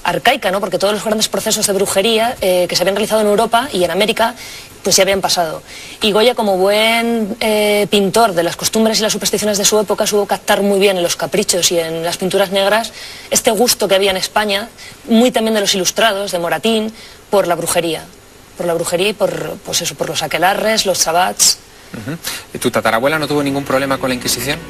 arcaica, ¿no? Porque todos los grandes procesos de brujería que se habían realizado en Europa y en América, pues ya habían pasado. Y Goya, como buen pintor de las costumbres y las supersticiones de su época, supo captar muy bien en los caprichos y en las pinturas negras este gusto que había en España, muy también de los ilustrados, de Moratín, por la brujería. Y por los aquelarres, los sabbats. ¿Tu tatarabuela no tuvo ningún problema con la Inquisición?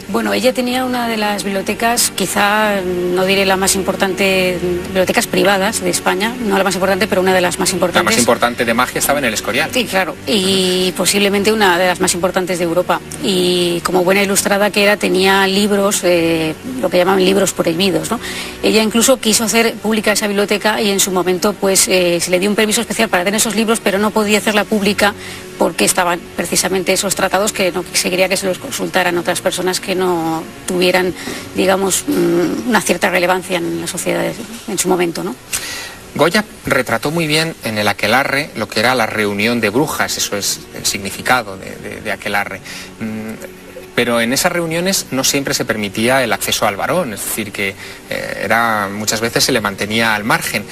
Bueno, ella tenía una de las bibliotecas, quizá no diré la más importante, bibliotecas privadas de España, no la más importante, pero una de las más importantes. La más importante de magia estaba en el Escorial. Sí, claro, y posiblemente una de las más importantes de Europa. Y como buena ilustrada que era, tenía libros, lo que llamaban libros prohibidos, ¿no? Ella incluso quiso hacer pública esa biblioteca, y en su momento pues se le dio un permiso especial para tener esos libros, pero no podía hacerla pública porque estaban precisamente esos tratados que no se quería que se los consultaran otras personas que no tuvieran, digamos, una cierta relevancia en la sociedad en su momento, ¿no? Goya retrató muy bien en el aquelarre lo que era la reunión de brujas, eso es el significado de aquelarre. Pero en esas reuniones no siempre se permitía el acceso al varón, es decir, que muchas veces se le mantenía al margen.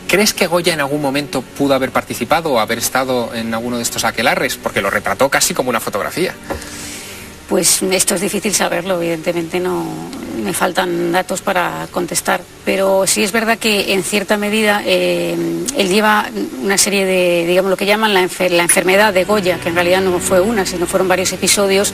¿Crees que Goya en algún momento pudo haber participado o haber estado en alguno de estos aquelarres? Porque lo retrató casi como una fotografía. Pues esto es difícil saberlo, evidentemente no me faltan datos para contestar, pero sí es verdad que en cierta medida él lleva una serie de, digamos, lo que llaman la enfermedad de Goya, que en realidad no fue una, sino fueron varios episodios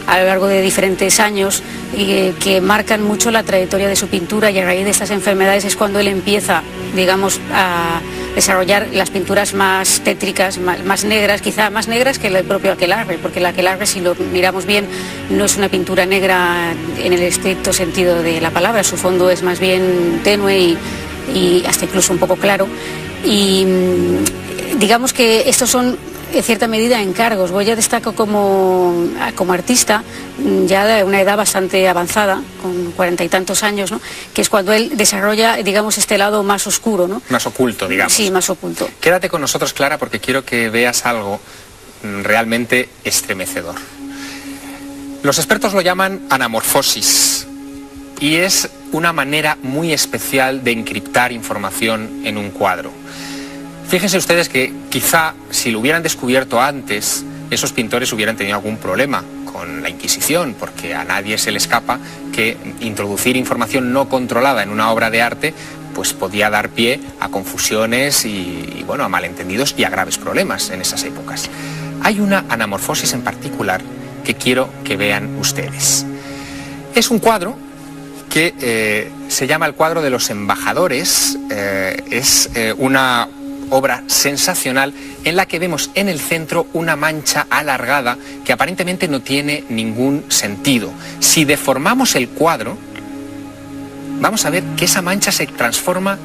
a lo largo de diferentes años y que marcan mucho la trayectoria de su pintura, y a raíz de estas enfermedades es cuando él empieza, digamos, a desarrollar las pinturas más tétricas, más negras, quizá más negras que el propio aquelarre, porque el aquelarre, si lo miramos bien, no es una pintura negra en el estricto sentido de la palabra, su fondo es más bien tenue y hasta incluso un poco claro, y digamos que estos son en cierta medida encargos. Goya destaca como artista ya de una edad bastante avanzada, con 40 y tantos años, ¿no? Que es cuando él desarrolla, digamos, este lado más oscuro, ¿no? Más oculto, digamos. Sí, más oculto. Quédate con nosotros, Clara, porque quiero que veas algo realmente estremecedor. Los expertos lo llaman anamorfosis, y es una manera muy especial de encriptar información en un cuadro. Fíjense ustedes que quizá si lo hubieran descubierto antes, esos pintores hubieran tenido algún problema con la Inquisición, porque a nadie se le escapa que introducir información no controlada en una obra de arte pues podía dar pie a confusiones y bueno, a malentendidos y a graves problemas en esas épocas. Hay una anamorfosis en particular que quiero que vean ustedes. Es un cuadro que se llama el cuadro de los embajadores, es una obra sensacional en la que vemos en el centro una mancha alargada que aparentemente no tiene ningún sentido. Si deformamos el cuadro, vamos a ver que esa mancha se transforma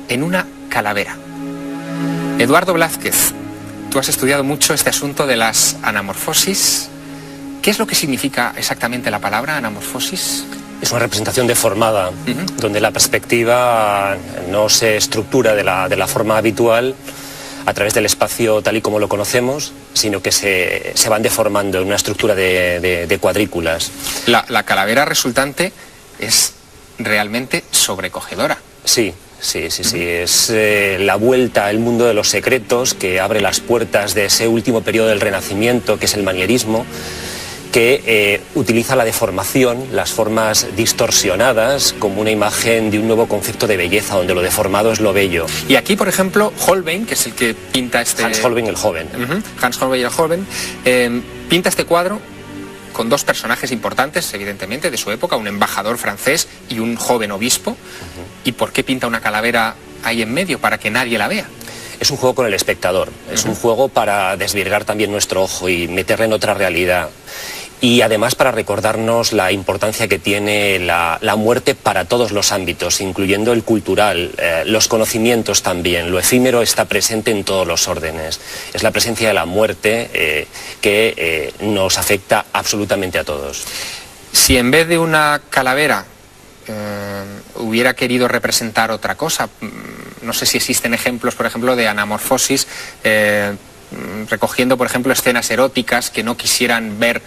en una calavera. Eduardo Blázquez, tú has estudiado mucho este asunto de las anamorfosis. ¿Qué es lo que significa exactamente la palabra anamorfosis? Es una representación deformada, donde la perspectiva no se estructura de la forma habitual a través del espacio tal y como lo conocemos, sino que se van deformando en una estructura de cuadrículas. La calavera resultante es realmente sobrecogedora. Sí. Es la vuelta al mundo de los secretos que abre las puertas de ese último periodo del Renacimiento, que es el manierismo, que utiliza la deformación, las formas distorsionadas, como una imagen de un nuevo concepto de belleza, donde lo deformado es lo bello. Y aquí, por ejemplo, Holbein, que es el que pinta este... Hans Holbein el joven. Hans Holbein el joven, pinta este cuadro con dos personajes importantes, evidentemente, de su época, un embajador francés y un joven obispo. ¿Y por qué pinta una calavera ahí en medio? Para que nadie la vea. Es un juego con el espectador, es un juego para desvirgar también nuestro ojo y meterle en otra realidad. Y además para recordarnos la importancia que tiene la muerte para todos los ámbitos, incluyendo el cultural, los conocimientos también. Lo efímero está presente en todos los órdenes. Es la presencia de la muerte que nos afecta absolutamente a todos. Si en vez de una calavera hubiera querido representar otra cosa, no sé si existen ejemplos, por ejemplo, de anamorfosis, recogiendo, por ejemplo, escenas eróticas que no quisieran ver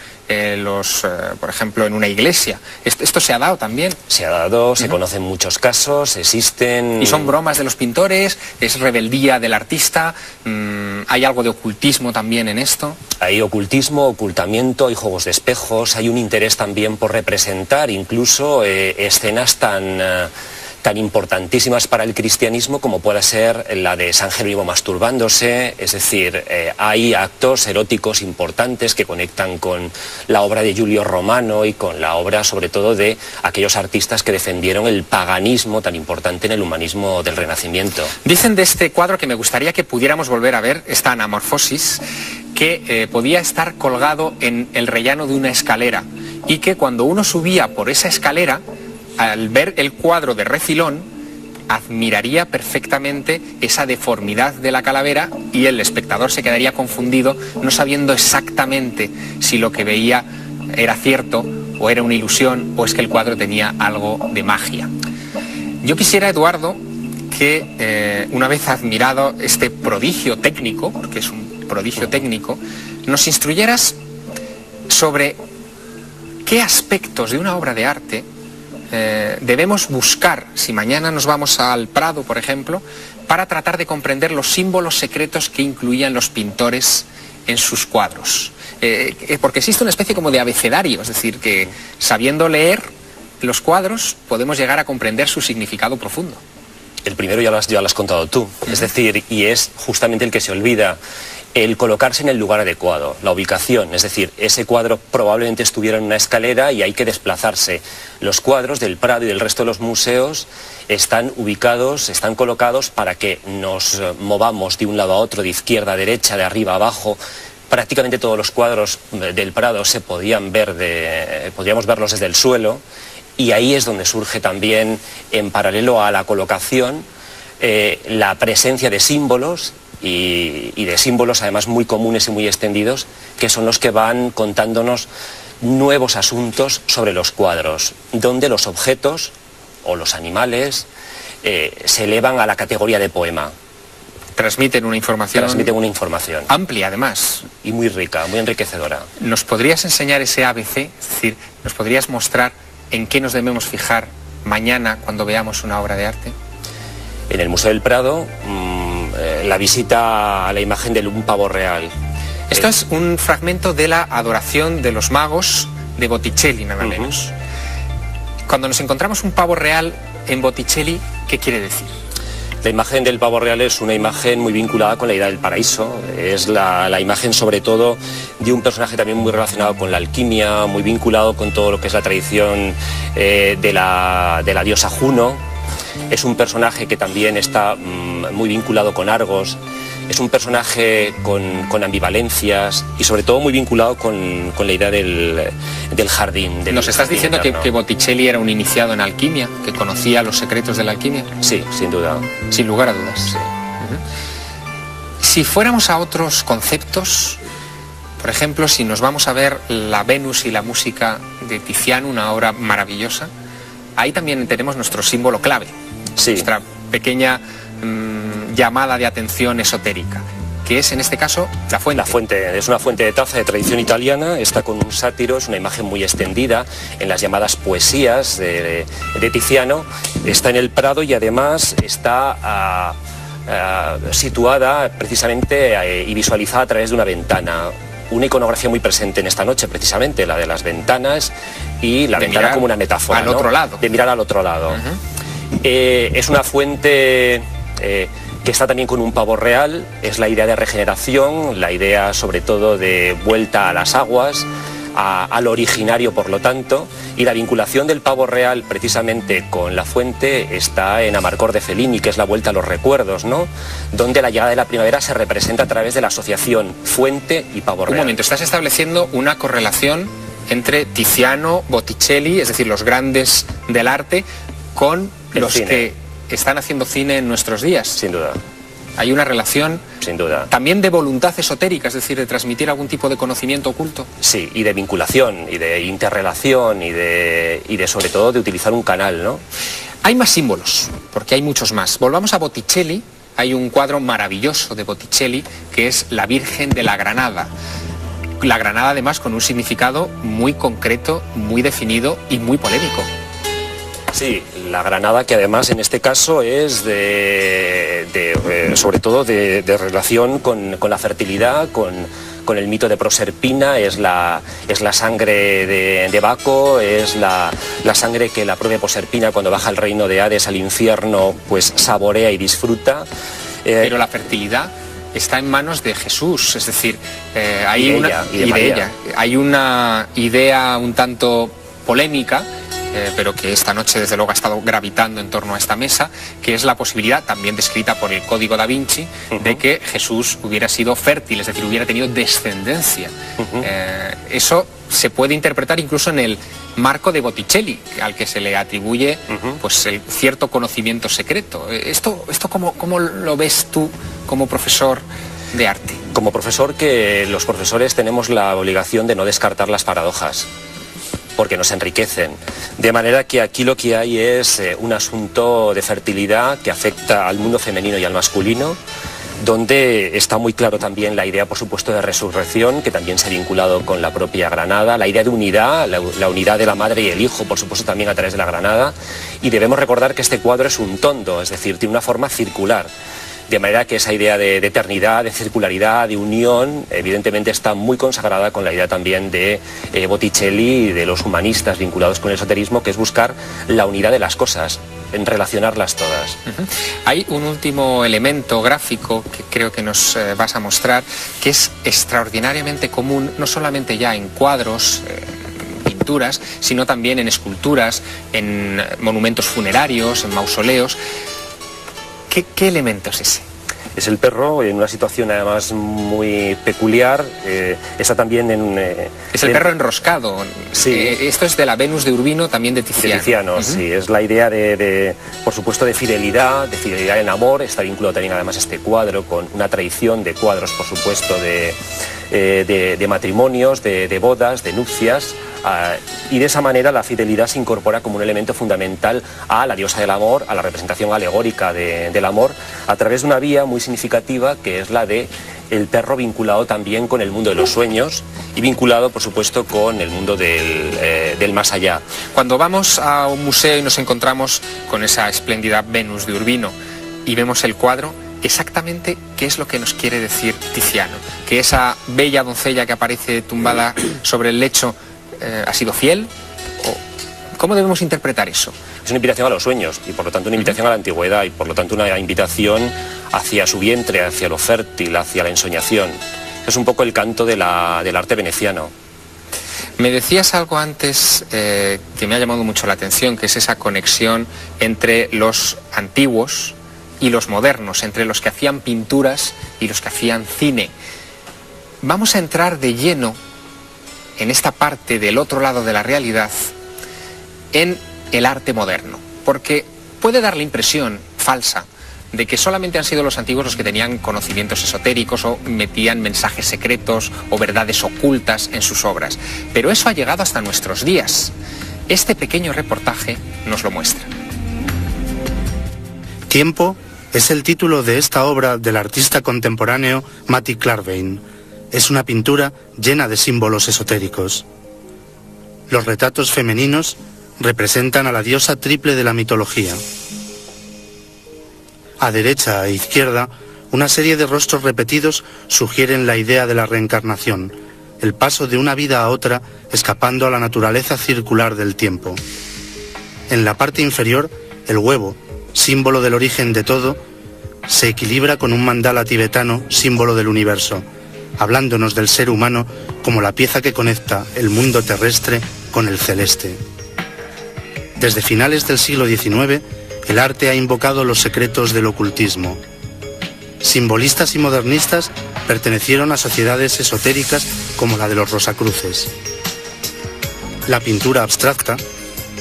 por ejemplo, en una iglesia. ¿Esto se ha dado también? Se ha dado, se conocen muchos casos, existen... ¿Y son bromas de los pintores? ¿Es rebeldía del artista? ¿Hay algo de ocultismo también en esto? Hay ocultismo, ocultamiento, hay juegos de espejos, hay un interés también por representar incluso escenas tan importantísimas para el cristianismo como pueda ser la de San Jerónimo masturbándose. Es decir, hay actos eróticos importantes que conectan con la obra de Giulio Romano y con la obra sobre todo de aquellos artistas que defendieron el paganismo tan importante en el humanismo del Renacimiento. Dicen de este cuadro, que me gustaría que pudiéramos volver a ver, esta anamorfosis, que podía estar colgado en el rellano de una escalera y que cuando uno subía por esa escalera, al ver el cuadro de refilón, admiraría perfectamente esa deformidad de la calavera y el espectador se quedaría confundido, no sabiendo exactamente si lo que veía era cierto o era una ilusión o es que el cuadro tenía algo de magia. Yo quisiera, Eduardo, que una vez admirado este prodigio técnico, porque es un prodigio técnico, nos instruyeras sobre qué aspectos de una obra de arte debemos buscar, si mañana nos vamos al Prado, por ejemplo, para tratar de comprender los símbolos secretos que incluían los pintores en sus cuadros. Porque existe una especie como de abecedario, es decir, que sabiendo leer los cuadros podemos llegar a comprender su significado profundo. El primero ya lo has contado tú, es decir, y es justamente el que se olvida, el colocarse en el lugar adecuado, la ubicación, es decir, ese cuadro probablemente estuviera en una escalera y hay que desplazarse. Los cuadros del Prado y del resto de los museos están ubicados, están colocados para que nos movamos de un lado a otro, de izquierda a derecha, de arriba a abajo. Prácticamente todos los cuadros del Prado se podíamos verlos desde el suelo, y ahí es donde surge también, en paralelo a la colocación, la presencia de símbolos y de símbolos además muy comunes y muy extendidos, que son los que van contándonos nuevos asuntos sobre los cuadros, donde los objetos o los animales se elevan a la categoría de poema. Transmiten una información amplia, además. Y muy rica, muy enriquecedora. ¿Nos podrías enseñar ese ABC? Es decir, ¿nos podrías mostrar en qué nos debemos fijar mañana cuando veamos una obra de arte? En el Museo del Prado, la visita a la imagen de un pavo real. Esto es un fragmento de la adoración de los magos de Botticelli, nada menos. Cuando nos encontramos un pavo real en Botticelli, ¿qué quiere decir? La imagen del pavo real es una imagen muy vinculada con la idea del paraíso. Es la imagen sobre todo de un personaje también muy relacionado con la alquimia, muy vinculado con todo lo que es la tradición de la diosa Juno. Es un personaje que también está muy vinculado con Argos. Es un personaje con ambivalencias y sobre todo muy vinculado con la idea del jardín. ¿Nos estás diciendo que Botticelli era un iniciado en alquimia, que conocía los secretos de la alquimia? Sí, sin duda. Sin lugar a dudas. Sí. Si fuéramos a otros conceptos, por ejemplo, si nos vamos a ver la Venus y la música de Tiziano, una obra maravillosa, ahí también tenemos nuestro símbolo clave, nuestra pequeña llamada de atención esotérica, que es en este caso la fuente. La fuente es una fuente de taza de tradición italiana, está con un sátiro, es una imagen muy extendida en las llamadas poesías de Tiziano, está en el Prado y además está situada precisamente y visualizada a través de una ventana. Una iconografía muy presente en esta noche, precisamente, la de las ventanas y la ventana como una metáfora. Al otro lado. De mirar al otro lado. Es una fuente que está también con un pavo real, es la idea de regeneración, la idea sobre todo de vuelta a las aguas, a lo originario por lo tanto, y la vinculación del pavo real precisamente con la fuente está en Amarcord de Fellini, que es la vuelta a los recuerdos, ¿no? Donde la llegada de la primavera se representa a través de la asociación fuente y pavo real. Un momento, estás estableciendo una correlación entre Tiziano, Botticelli, es decir, los grandes del arte, con los que están haciendo cine en nuestros días. Sin duda. Hay una relación, sin duda, también de voluntad esotérica, es decir, de transmitir algún tipo de conocimiento oculto. Sí, y de vinculación, y de interrelación, y de sobre todo de utilizar un canal, ¿no? Hay más símbolos, porque hay muchos más. Volvamos a Botticelli. Hay un cuadro maravilloso de Botticelli que es la Virgen de la Granada. La Granada además con un significado muy concreto, muy definido y muy polémico. Sí, la granada que además en este caso es sobre todo de relación con la fertilidad, con el mito de Proserpina, es la sangre de Baco, es la sangre que la propia Proserpina cuando baja al reino de Hades al infierno pues saborea y disfruta. Pero la fertilidad está en manos de Jesús, es decir, hay una idea un tanto polémica, pero que esta noche desde luego ha estado gravitando en torno a esta mesa, que es la posibilidad, también descrita por el Código da Vinci, de que Jesús hubiera sido fértil, es decir, hubiera tenido descendencia. Eso se puede interpretar incluso en el marco de Botticelli, al que se le atribuye pues, el cierto conocimiento secreto. ¿Esto cómo lo ves tú como profesor de arte? Como profesor, que los profesores tenemos la obligación de no descartar las paradojas, porque nos enriquecen. De manera que aquí lo que hay es un asunto de fertilidad que afecta al mundo femenino y al masculino, donde está muy claro también la idea, por supuesto, de resurrección, que también se ha vinculado con la propia Granada, la idea de unidad, la unidad de la madre y el hijo, por supuesto, también a través de la Granada, y debemos recordar que este cuadro es un tondo, es decir, tiene una forma circular. De manera que esa idea de eternidad, de circularidad, de unión, evidentemente está muy consagrada con la idea también de Botticelli y de los humanistas vinculados con el esoterismo, que es buscar la unidad de las cosas, en relacionarlas todas. Hay un último elemento gráfico que creo que nos vas a mostrar, que es extraordinariamente común, no solamente ya en cuadros, pinturas, sino también en esculturas, en monumentos funerarios, en mausoleos. ¿Qué elemento es ese? Es el perro en una situación además muy peculiar, está también en... es el perro enroscado. Sí. Esto es de la Venus de Urbino, también de Tiziano. De Tiziano, sí, es la idea por supuesto, de fidelidad en amor, está vinculado también además este cuadro con una tradición de cuadros, por supuesto, de matrimonios, de bodas, de nupcias, y de esa manera la fidelidad se incorpora como un elemento fundamental a la diosa del amor, a la representación alegórica del amor, a través de una vía muy significativa que es la de el perro vinculado también con el mundo de los sueños y vinculado, por supuesto, con el mundo del más allá. Cuando vamos a un museo y nos encontramos con esa espléndida Venus de Urbino y vemos el cuadro, exactamente qué es lo que nos quiere decir Tiziano, que esa bella doncella que aparece tumbada sobre el lecho ha sido fiel, o ¿cómo debemos interpretar eso? Es una invitación a los sueños y por lo tanto una invitación a la antigüedad y por lo tanto una invitación hacia su vientre, hacia lo fértil, hacia la ensoñación. Es un poco el canto del arte veneciano. Me decías algo antes que me ha llamado mucho la atención, que es esa conexión entre los antiguos y los modernos, entre los que hacían pinturas y los que hacían cine. Vamos a entrar de lleno en esta parte del otro lado de la realidad, en el arte moderno, porque puede dar la impresión falsa de que solamente han sido los antiguos los que tenían conocimientos esotéricos o metían mensajes secretos o verdades ocultas en sus obras. Pero eso ha llegado hasta nuestros días. Este pequeño reportaje nos lo muestra. Tiempo es el título de esta obra del artista contemporáneo Matty Clarvein. Es una pintura llena de símbolos esotéricos. Los retratos femeninos representan a la diosa triple de la mitología. A derecha e izquierda, una serie de rostros repetidos sugieren la idea de la reencarnación, el paso de una vida a otra escapando a la naturaleza circular del tiempo. En la parte inferior, el huevo, símbolo del origen de todo, se equilibra con un mandala tibetano, símbolo del universo, hablándonos del ser humano como la pieza que conecta el mundo terrestre con el celeste. Desde finales del siglo XIX, el arte ha invocado los secretos del ocultismo. Simbolistas y modernistas pertenecieron a sociedades esotéricas como la de los Rosacruces. La pintura abstracta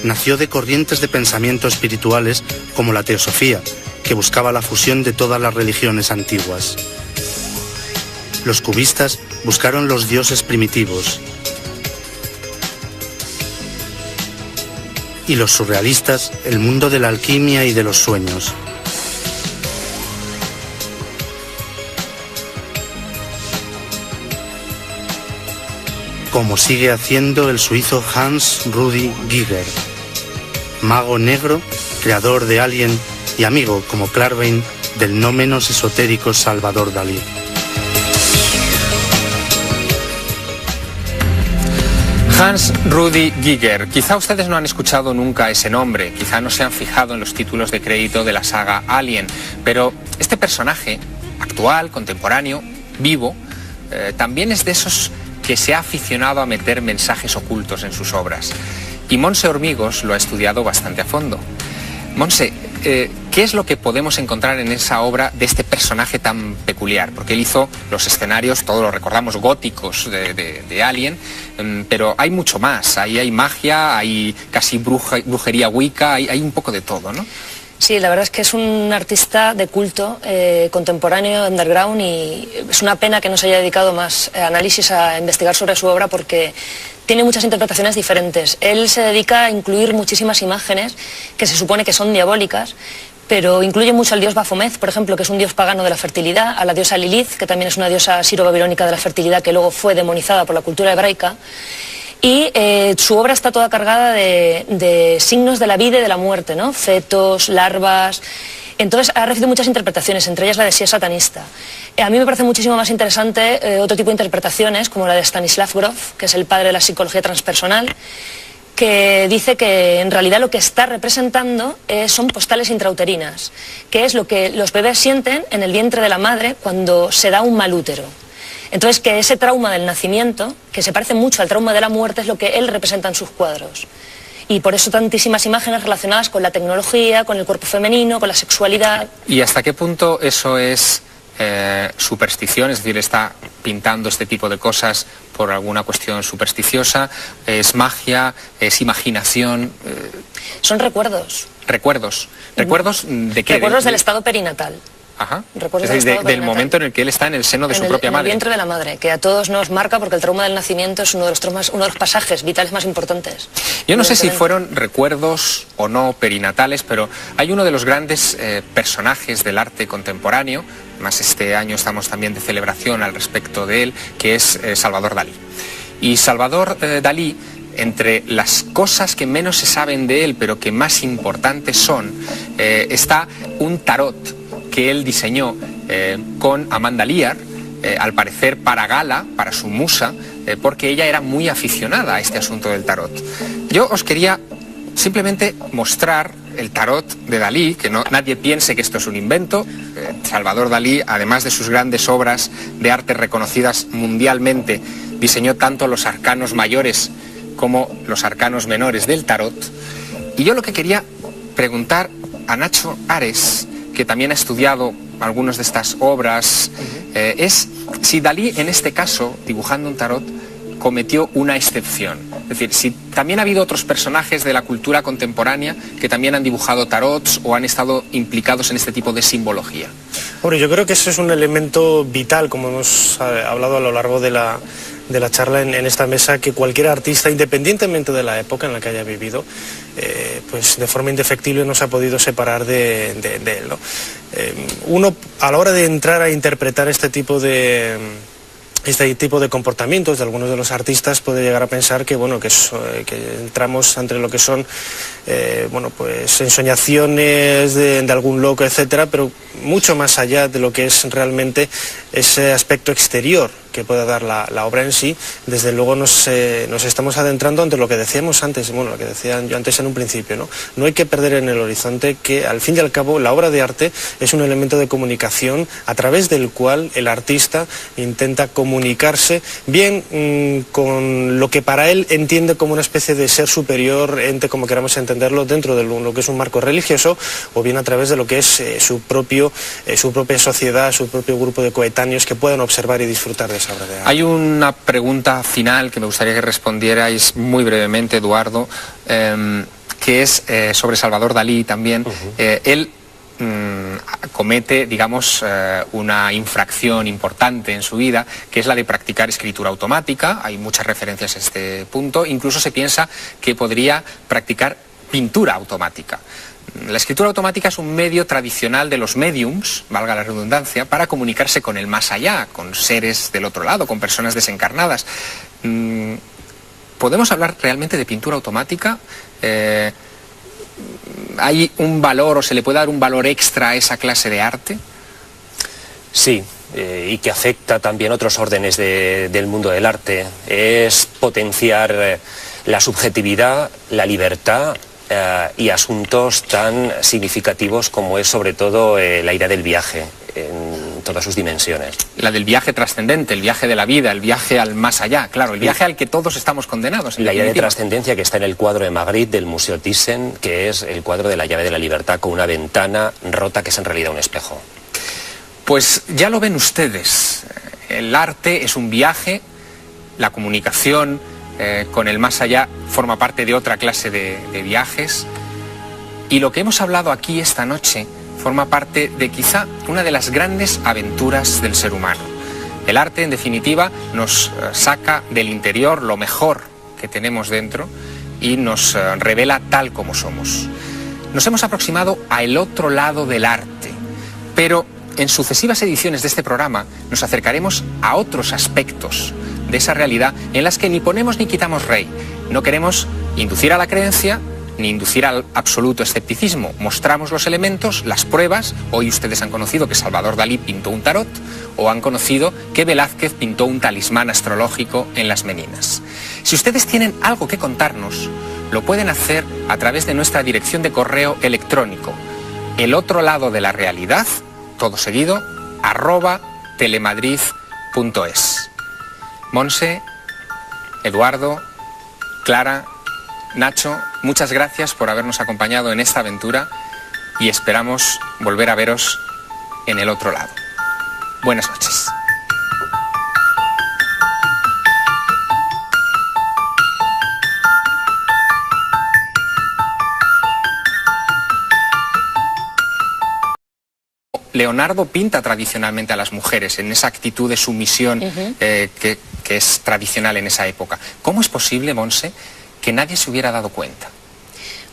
nació de corrientes de pensamiento espirituales como la teosofía, que buscaba la fusión de todas las religiones antiguas. Los cubistas buscaron los dioses primitivos. Y los surrealistas, el mundo de la alquimia y de los sueños. Como sigue haciendo el suizo Hans Rudi Giger, mago negro, creador de Alien y amigo, como Clarvein, del no menos esotérico Salvador Dalí. Hans Rudi Giger. Quizá ustedes no han escuchado nunca ese nombre, quizá no se han fijado en los títulos de crédito de la saga Alien, pero este personaje actual, contemporáneo, vivo, también es de esos que se ha aficionado a meter mensajes ocultos en sus obras. Y Montse Hormigos lo ha estudiado bastante a fondo. Montse, ¿qué es lo que podemos encontrar en esa obra de este personaje tan peculiar? Porque él hizo los escenarios, todos lo recordamos, góticos de Alien, pero hay mucho más. Ahí hay magia, hay casi brujería wicca, hay un poco de todo, ¿no? Sí, la verdad es que es un artista de culto, contemporáneo, underground, y es una pena que no se haya dedicado más análisis a investigar sobre su obra porque tiene muchas interpretaciones diferentes. Él se dedica a incluir muchísimas imágenes que se supone que son diabólicas, pero incluye mucho al dios Baphomet, por ejemplo, que es un dios pagano de la fertilidad, a la diosa Lilith, que también es una diosa siro-babilónica de la fertilidad que luego fue demonizada por la cultura hebraica. Y su obra está toda cargada de signos de la vida y de la muerte, ¿no? Fetos, larvas. Entonces ha recibido muchas interpretaciones, entre ellas la de si es satanista. A mí me parece muchísimo más interesante otro tipo de interpretaciones, como la de Stanislav Grof, que es el padre de la psicología transpersonal, que dice que en realidad lo que está representando son postales intrauterinas, que es lo que los bebés sienten en el vientre de la madre cuando se da un mal útero. Entonces, que ese trauma del nacimiento, que se parece mucho al trauma de la muerte, es lo que él representa en sus cuadros. Y por eso tantísimas imágenes relacionadas con la tecnología, con el cuerpo femenino, con la sexualidad. ¿Y hasta qué punto eso es superstición? Es decir, ¿está pintando este tipo de cosas por alguna cuestión supersticiosa? ¿Es magia? ¿Es imaginación? Son recuerdos. ¿Recuerdos? ¿Recuerdos de qué? Recuerdos del estado perinatal. Ajá. Recuerdos es decir, del momento en el que él está en el seno de su propia madre. En el vientre de la madre, que a todos nos marca porque el trauma del nacimiento es uno de los pasajes vitales más importantes. Yo no sé si fueron recuerdos o no perinatales, pero hay uno de los grandes personajes del arte contemporáneo, más este año estamos también de celebración al respecto de él, que es Salvador Dalí. Y Salvador Dalí, entre las cosas que menos se saben de él, pero que más importantes son, está un tarot que él diseñó con Amanda Lear, al parecer para gala, para su musa, porque ella era muy aficionada a este asunto del tarot. Yo os quería simplemente mostrar el tarot de Dalí, que nadie piense que esto es un invento. Salvador Dalí, además de sus grandes obras de arte reconocidas mundialmente, diseñó tanto los arcanos mayores como los arcanos menores del tarot. Y yo lo que quería preguntar a Nacho Ares que también ha estudiado algunas de estas obras, es si Dalí, en este caso, dibujando un tarot, cometió una excepción. Es decir, si también ha habido otros personajes de la cultura contemporánea que también han dibujado tarots o han estado implicados en este tipo de simbología. Hombre, yo creo que eso es un elemento vital, como hemos hablado a lo largo de la charla en esta mesa, que cualquier artista, independientemente de la época en la que haya vivido, pues de forma indefectible no se ha podido separar de él, ¿no? Uno, a la hora de entrar a interpretar este tipo de comportamientos de algunos de los artistas, puede llegar a pensar que, bueno, que entramos entre lo que son pues ensoñaciones de algún loco, etcétera, pero mucho más allá de lo que es realmente ese aspecto exterior que pueda dar la obra en sí. Desde luego nos estamos adentrando ante lo que decíamos antes, bueno, lo que decía yo antes en un principio, ¿no? No hay que perder en el horizonte que, al fin y al cabo, la obra de arte es un elemento de comunicación a través del cual el artista intenta comunicarse bien con lo que para él entiende como una especie de ser superior, ente, como queramos entenderlo, dentro de lo que es un marco religioso, o bien a través de lo que es su propia sociedad, su propio grupo de coetáneos que puedan observar y disfrutar de esa obra de arte. Hay una pregunta final que me gustaría que respondierais muy brevemente, Eduardo, que es sobre Salvador Dalí también. Él comete, digamos, una infracción importante en su vida, que es la de practicar escritura automática. Hay muchas referencias a este punto. Incluso se piensa que podría practicar pintura automática. La escritura automática es un medio tradicional de los mediums, valga la redundancia, para comunicarse con el más allá, con seres del otro lado, con personas desencarnadas. ¿Podemos hablar realmente de pintura automática? ¿Hay un valor o se le puede dar un valor extra a esa clase de arte? Sí, y que afecta también otros órdenes del mundo del arte. Es potenciar la subjetividad, la libertad y asuntos tan significativos como es sobre todo la idea del viaje en todas sus dimensiones. La del viaje trascendente, el viaje de la vida, el viaje al más allá, claro, el viaje al que todos estamos condenados. La idea de trascendencia que está en el cuadro de Magritte del Museo Thyssen, que es el cuadro de la llave de la libertad con una ventana rota que es en realidad un espejo. Pues ya lo ven ustedes, el arte es un viaje, la comunicación con el más allá forma parte de otra clase de viajes, y lo que hemos hablado aquí esta noche forma parte de quizá una de las grandes aventuras del ser humano. El arte, en definitiva, nos saca del interior lo mejor que tenemos dentro y nos revela tal como somos. Nos hemos aproximado al otro lado del arte, pero en sucesivas ediciones de este programa nos acercaremos a otros aspectos de esa realidad en las que ni ponemos ni quitamos rey. No queremos inducir a la creencia ni inducir al absoluto escepticismo. Mostramos los elementos, las pruebas. Hoy ustedes han conocido que Salvador Dalí pintó un tarot, o han conocido que Velázquez pintó un talismán astrológico en las Meninas. Si ustedes tienen algo que contarnos, lo pueden hacer a través de nuestra dirección de correo electrónico, el otro lado de la realidad, todo seguido, @telemadrid.es. Monse, Eduardo, Clara, Nacho, muchas gracias por habernos acompañado en esta aventura y esperamos volver a veros en el otro lado. Buenas noches. Leonardo pinta tradicionalmente a las mujeres en esa actitud de sumisión que es tradicional en esa época. ¿Cómo es posible, Monse, que nadie se hubiera dado cuenta?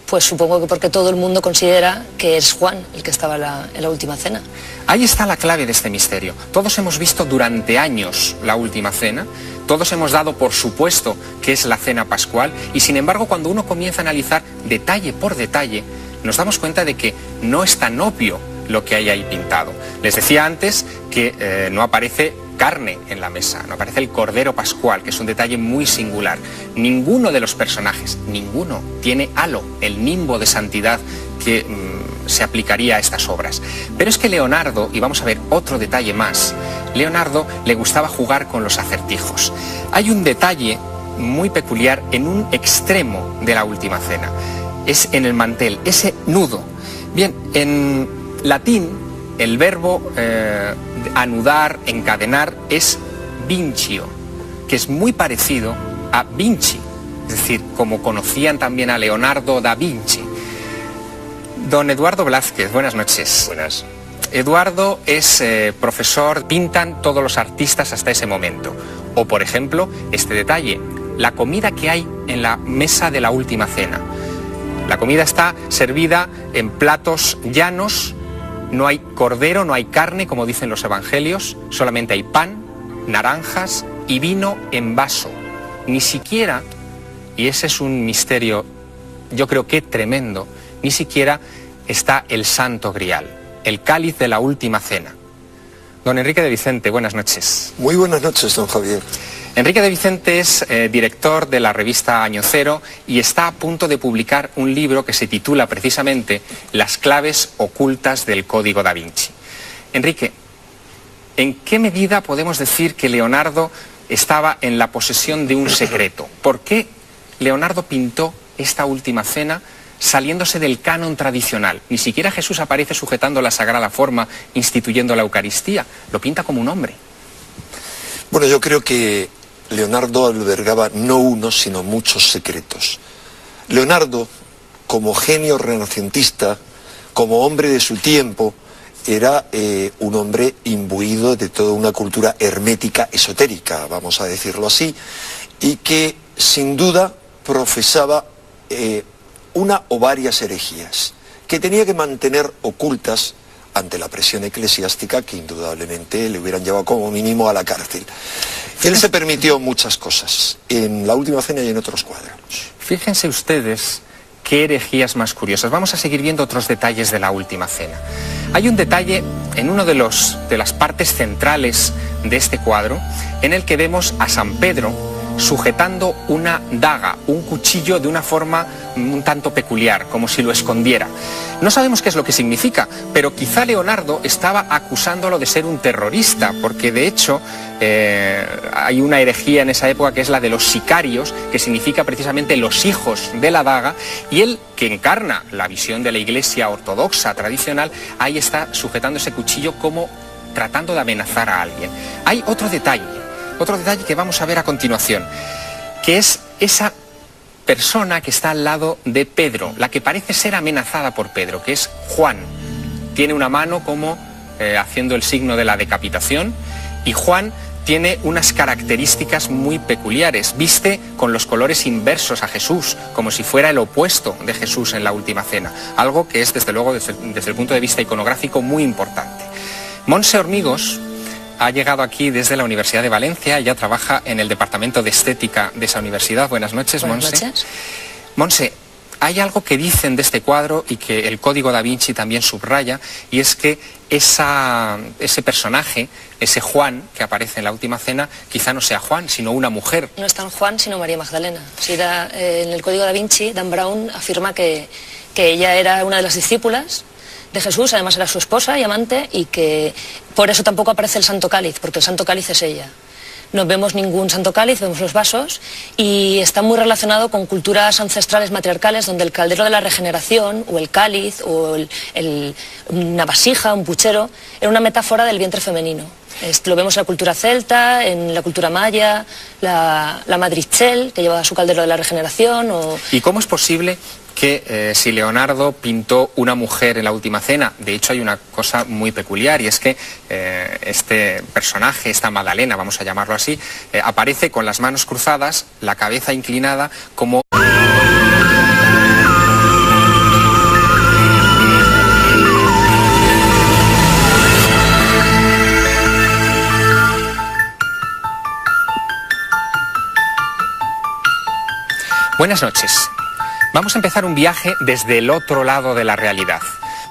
Pues supongo que porque todo el mundo considera que es Juan el que estaba en la última cena. Ahí está la clave de este misterio. Todos hemos visto durante años la última cena, todos hemos dado por supuesto que es la cena pascual, y sin embargo cuando uno comienza a analizar detalle por detalle, nos damos cuenta de que no es tan obvio lo que hay ahí pintado. Les decía antes que no aparece carne en la mesa, no aparece el cordero pascual, que es un detalle muy singular. Ninguno de los personajes, ninguno, tiene halo, el nimbo de santidad que se aplicaría a estas obras. Pero es que Leonardo, y vamos a ver otro detalle más, Leonardo le gustaba jugar con los acertijos. Hay un detalle muy peculiar en un extremo de la última cena, es en el mantel, ese nudo. Bien, en latín, el verbo anudar, encadenar, es vincio, que es muy parecido a Vinci, es decir, como conocían también a Leonardo da Vinci. Don Eduardo Blázquez, buenas noches. Buenas. Eduardo es profesor, pintan todos los artistas hasta ese momento. O, por ejemplo, este detalle, la comida que hay en la mesa de la última cena. La comida está servida en platos llanos, no hay cordero, no hay carne, como dicen los evangelios, solamente hay pan, naranjas y vino en vaso. Ni siquiera, y ese es un misterio, yo creo que tremendo, ni siquiera está el Santo Grial, el cáliz de la última cena. Don Enrique de Vicente, buenas noches. Muy buenas noches, don Javier. Enrique de Vicente es director de la revista Año Cero y está a punto de publicar un libro que se titula precisamente Las claves ocultas del Código da Vinci. Enrique, ¿en qué medida podemos decir que Leonardo estaba en la posesión de un secreto? ¿Por qué Leonardo pintó esta última cena saliéndose del canon tradicional? Ni siquiera Jesús aparece sujetando la sagrada forma, instituyendo la Eucaristía. Lo pinta como un hombre. Bueno, yo creo que Leonardo albergaba no uno, sino muchos secretos. Leonardo, como genio renacentista, como hombre de su tiempo, era un hombre imbuido de toda una cultura hermética esotérica, vamos a decirlo así, y que sin duda profesaba una o varias herejías, que tenía que mantener ocultas ante la presión eclesiástica que indudablemente le hubieran llevado como mínimo a la cárcel. Él se permitió muchas cosas, en la última cena y en otros cuadros. Fíjense ustedes qué herejías más curiosas. Vamos a seguir viendo otros detalles de la última cena. Hay un detalle en uno de las partes centrales de este cuadro, en el que vemos a San Pedro sujetando una daga, un cuchillo de una forma un tanto peculiar, como si lo escondiera. No sabemos qué es lo que significa, pero quizá Leonardo estaba acusándolo de ser un terrorista, porque de hecho hay una herejía en esa época que es la de los sicarios, que significa precisamente los hijos de la daga, y él, que encarna la visión de la Iglesia ortodoxa tradicional, ahí está sujetando ese cuchillo como tratando de amenazar a alguien. Hay otro detalle que vamos a ver a continuación, que es esa persona que está al lado de Pedro, la que parece ser amenazada por Pedro, que es Juan. Tiene una mano como haciendo el signo de la decapitación, y Juan tiene unas características muy peculiares. Viste con los colores inversos a Jesús, como si fuera el opuesto de Jesús en la última cena, algo que es desde luego desde el punto de vista iconográfico muy importante. Montse Hormigos ha llegado aquí desde la Universidad de Valencia, ella trabaja en el Departamento de Estética de esa universidad. Buenas noches, Montse. Buenas noches. Montse, hay algo que dicen de este cuadro y que el Código da Vinci también subraya, y es que ese personaje, ese Juan que aparece en la última cena, quizá no sea Juan, sino una mujer. No es tan Juan, sino María Magdalena. En el Código da Vinci, Dan Brown afirma que ella era una de las discípulas de Jesús, además era su esposa y amante, y que por eso tampoco aparece el Santo Cáliz, porque el Santo Cáliz es ella. No vemos ningún Santo Cáliz, vemos los vasos, y está muy relacionado con culturas ancestrales matriarcales, donde el caldero de la regeneración, o el cáliz, o una vasija, un puchero, era una metáfora del vientre femenino. Lo vemos en la cultura celta, en la cultura maya, la madrichel, que llevaba su caldero de la regeneración. ¿Y cómo es posible que si Leonardo pintó una mujer en la última cena? De hecho hay una cosa muy peculiar, y es que este personaje, esta Magdalena, vamos a llamarlo así, aparece con las manos cruzadas, la cabeza inclinada, como... Buenas noches. Vamos a empezar un viaje desde el otro lado de la realidad.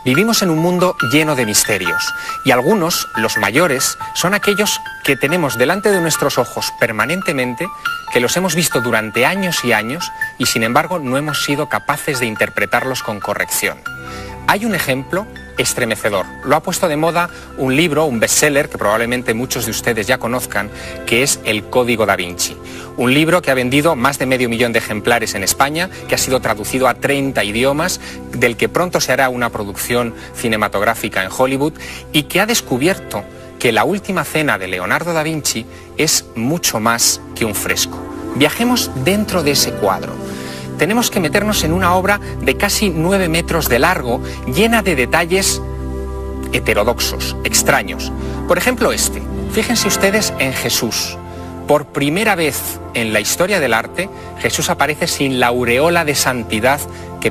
Vivimos en un mundo lleno de misterios, y algunos, los mayores, son aquellos que tenemos delante de nuestros ojos permanentemente, que los hemos visto durante años y años, y sin embargo no hemos sido capaces de interpretarlos con corrección. Hay un ejemplo estremecedor. Lo ha puesto de moda un libro, un bestseller, que probablemente muchos de ustedes ya conozcan, que es El Código da Vinci. Un libro que ha vendido más de 500.000 de ejemplares en España, que ha sido traducido a 30 idiomas, del que pronto se hará una producción cinematográfica en Hollywood, y que ha descubierto que La Última Cena de Leonardo da Vinci es mucho más que un fresco. Viajemos dentro de ese cuadro. Tenemos que meternos en una obra de casi 9 metros de largo, llena de detalles heterodoxos, extraños. Por ejemplo, este. Fíjense ustedes en Jesús. Por primera vez en la historia del arte, Jesús aparece sin la aureola de santidad que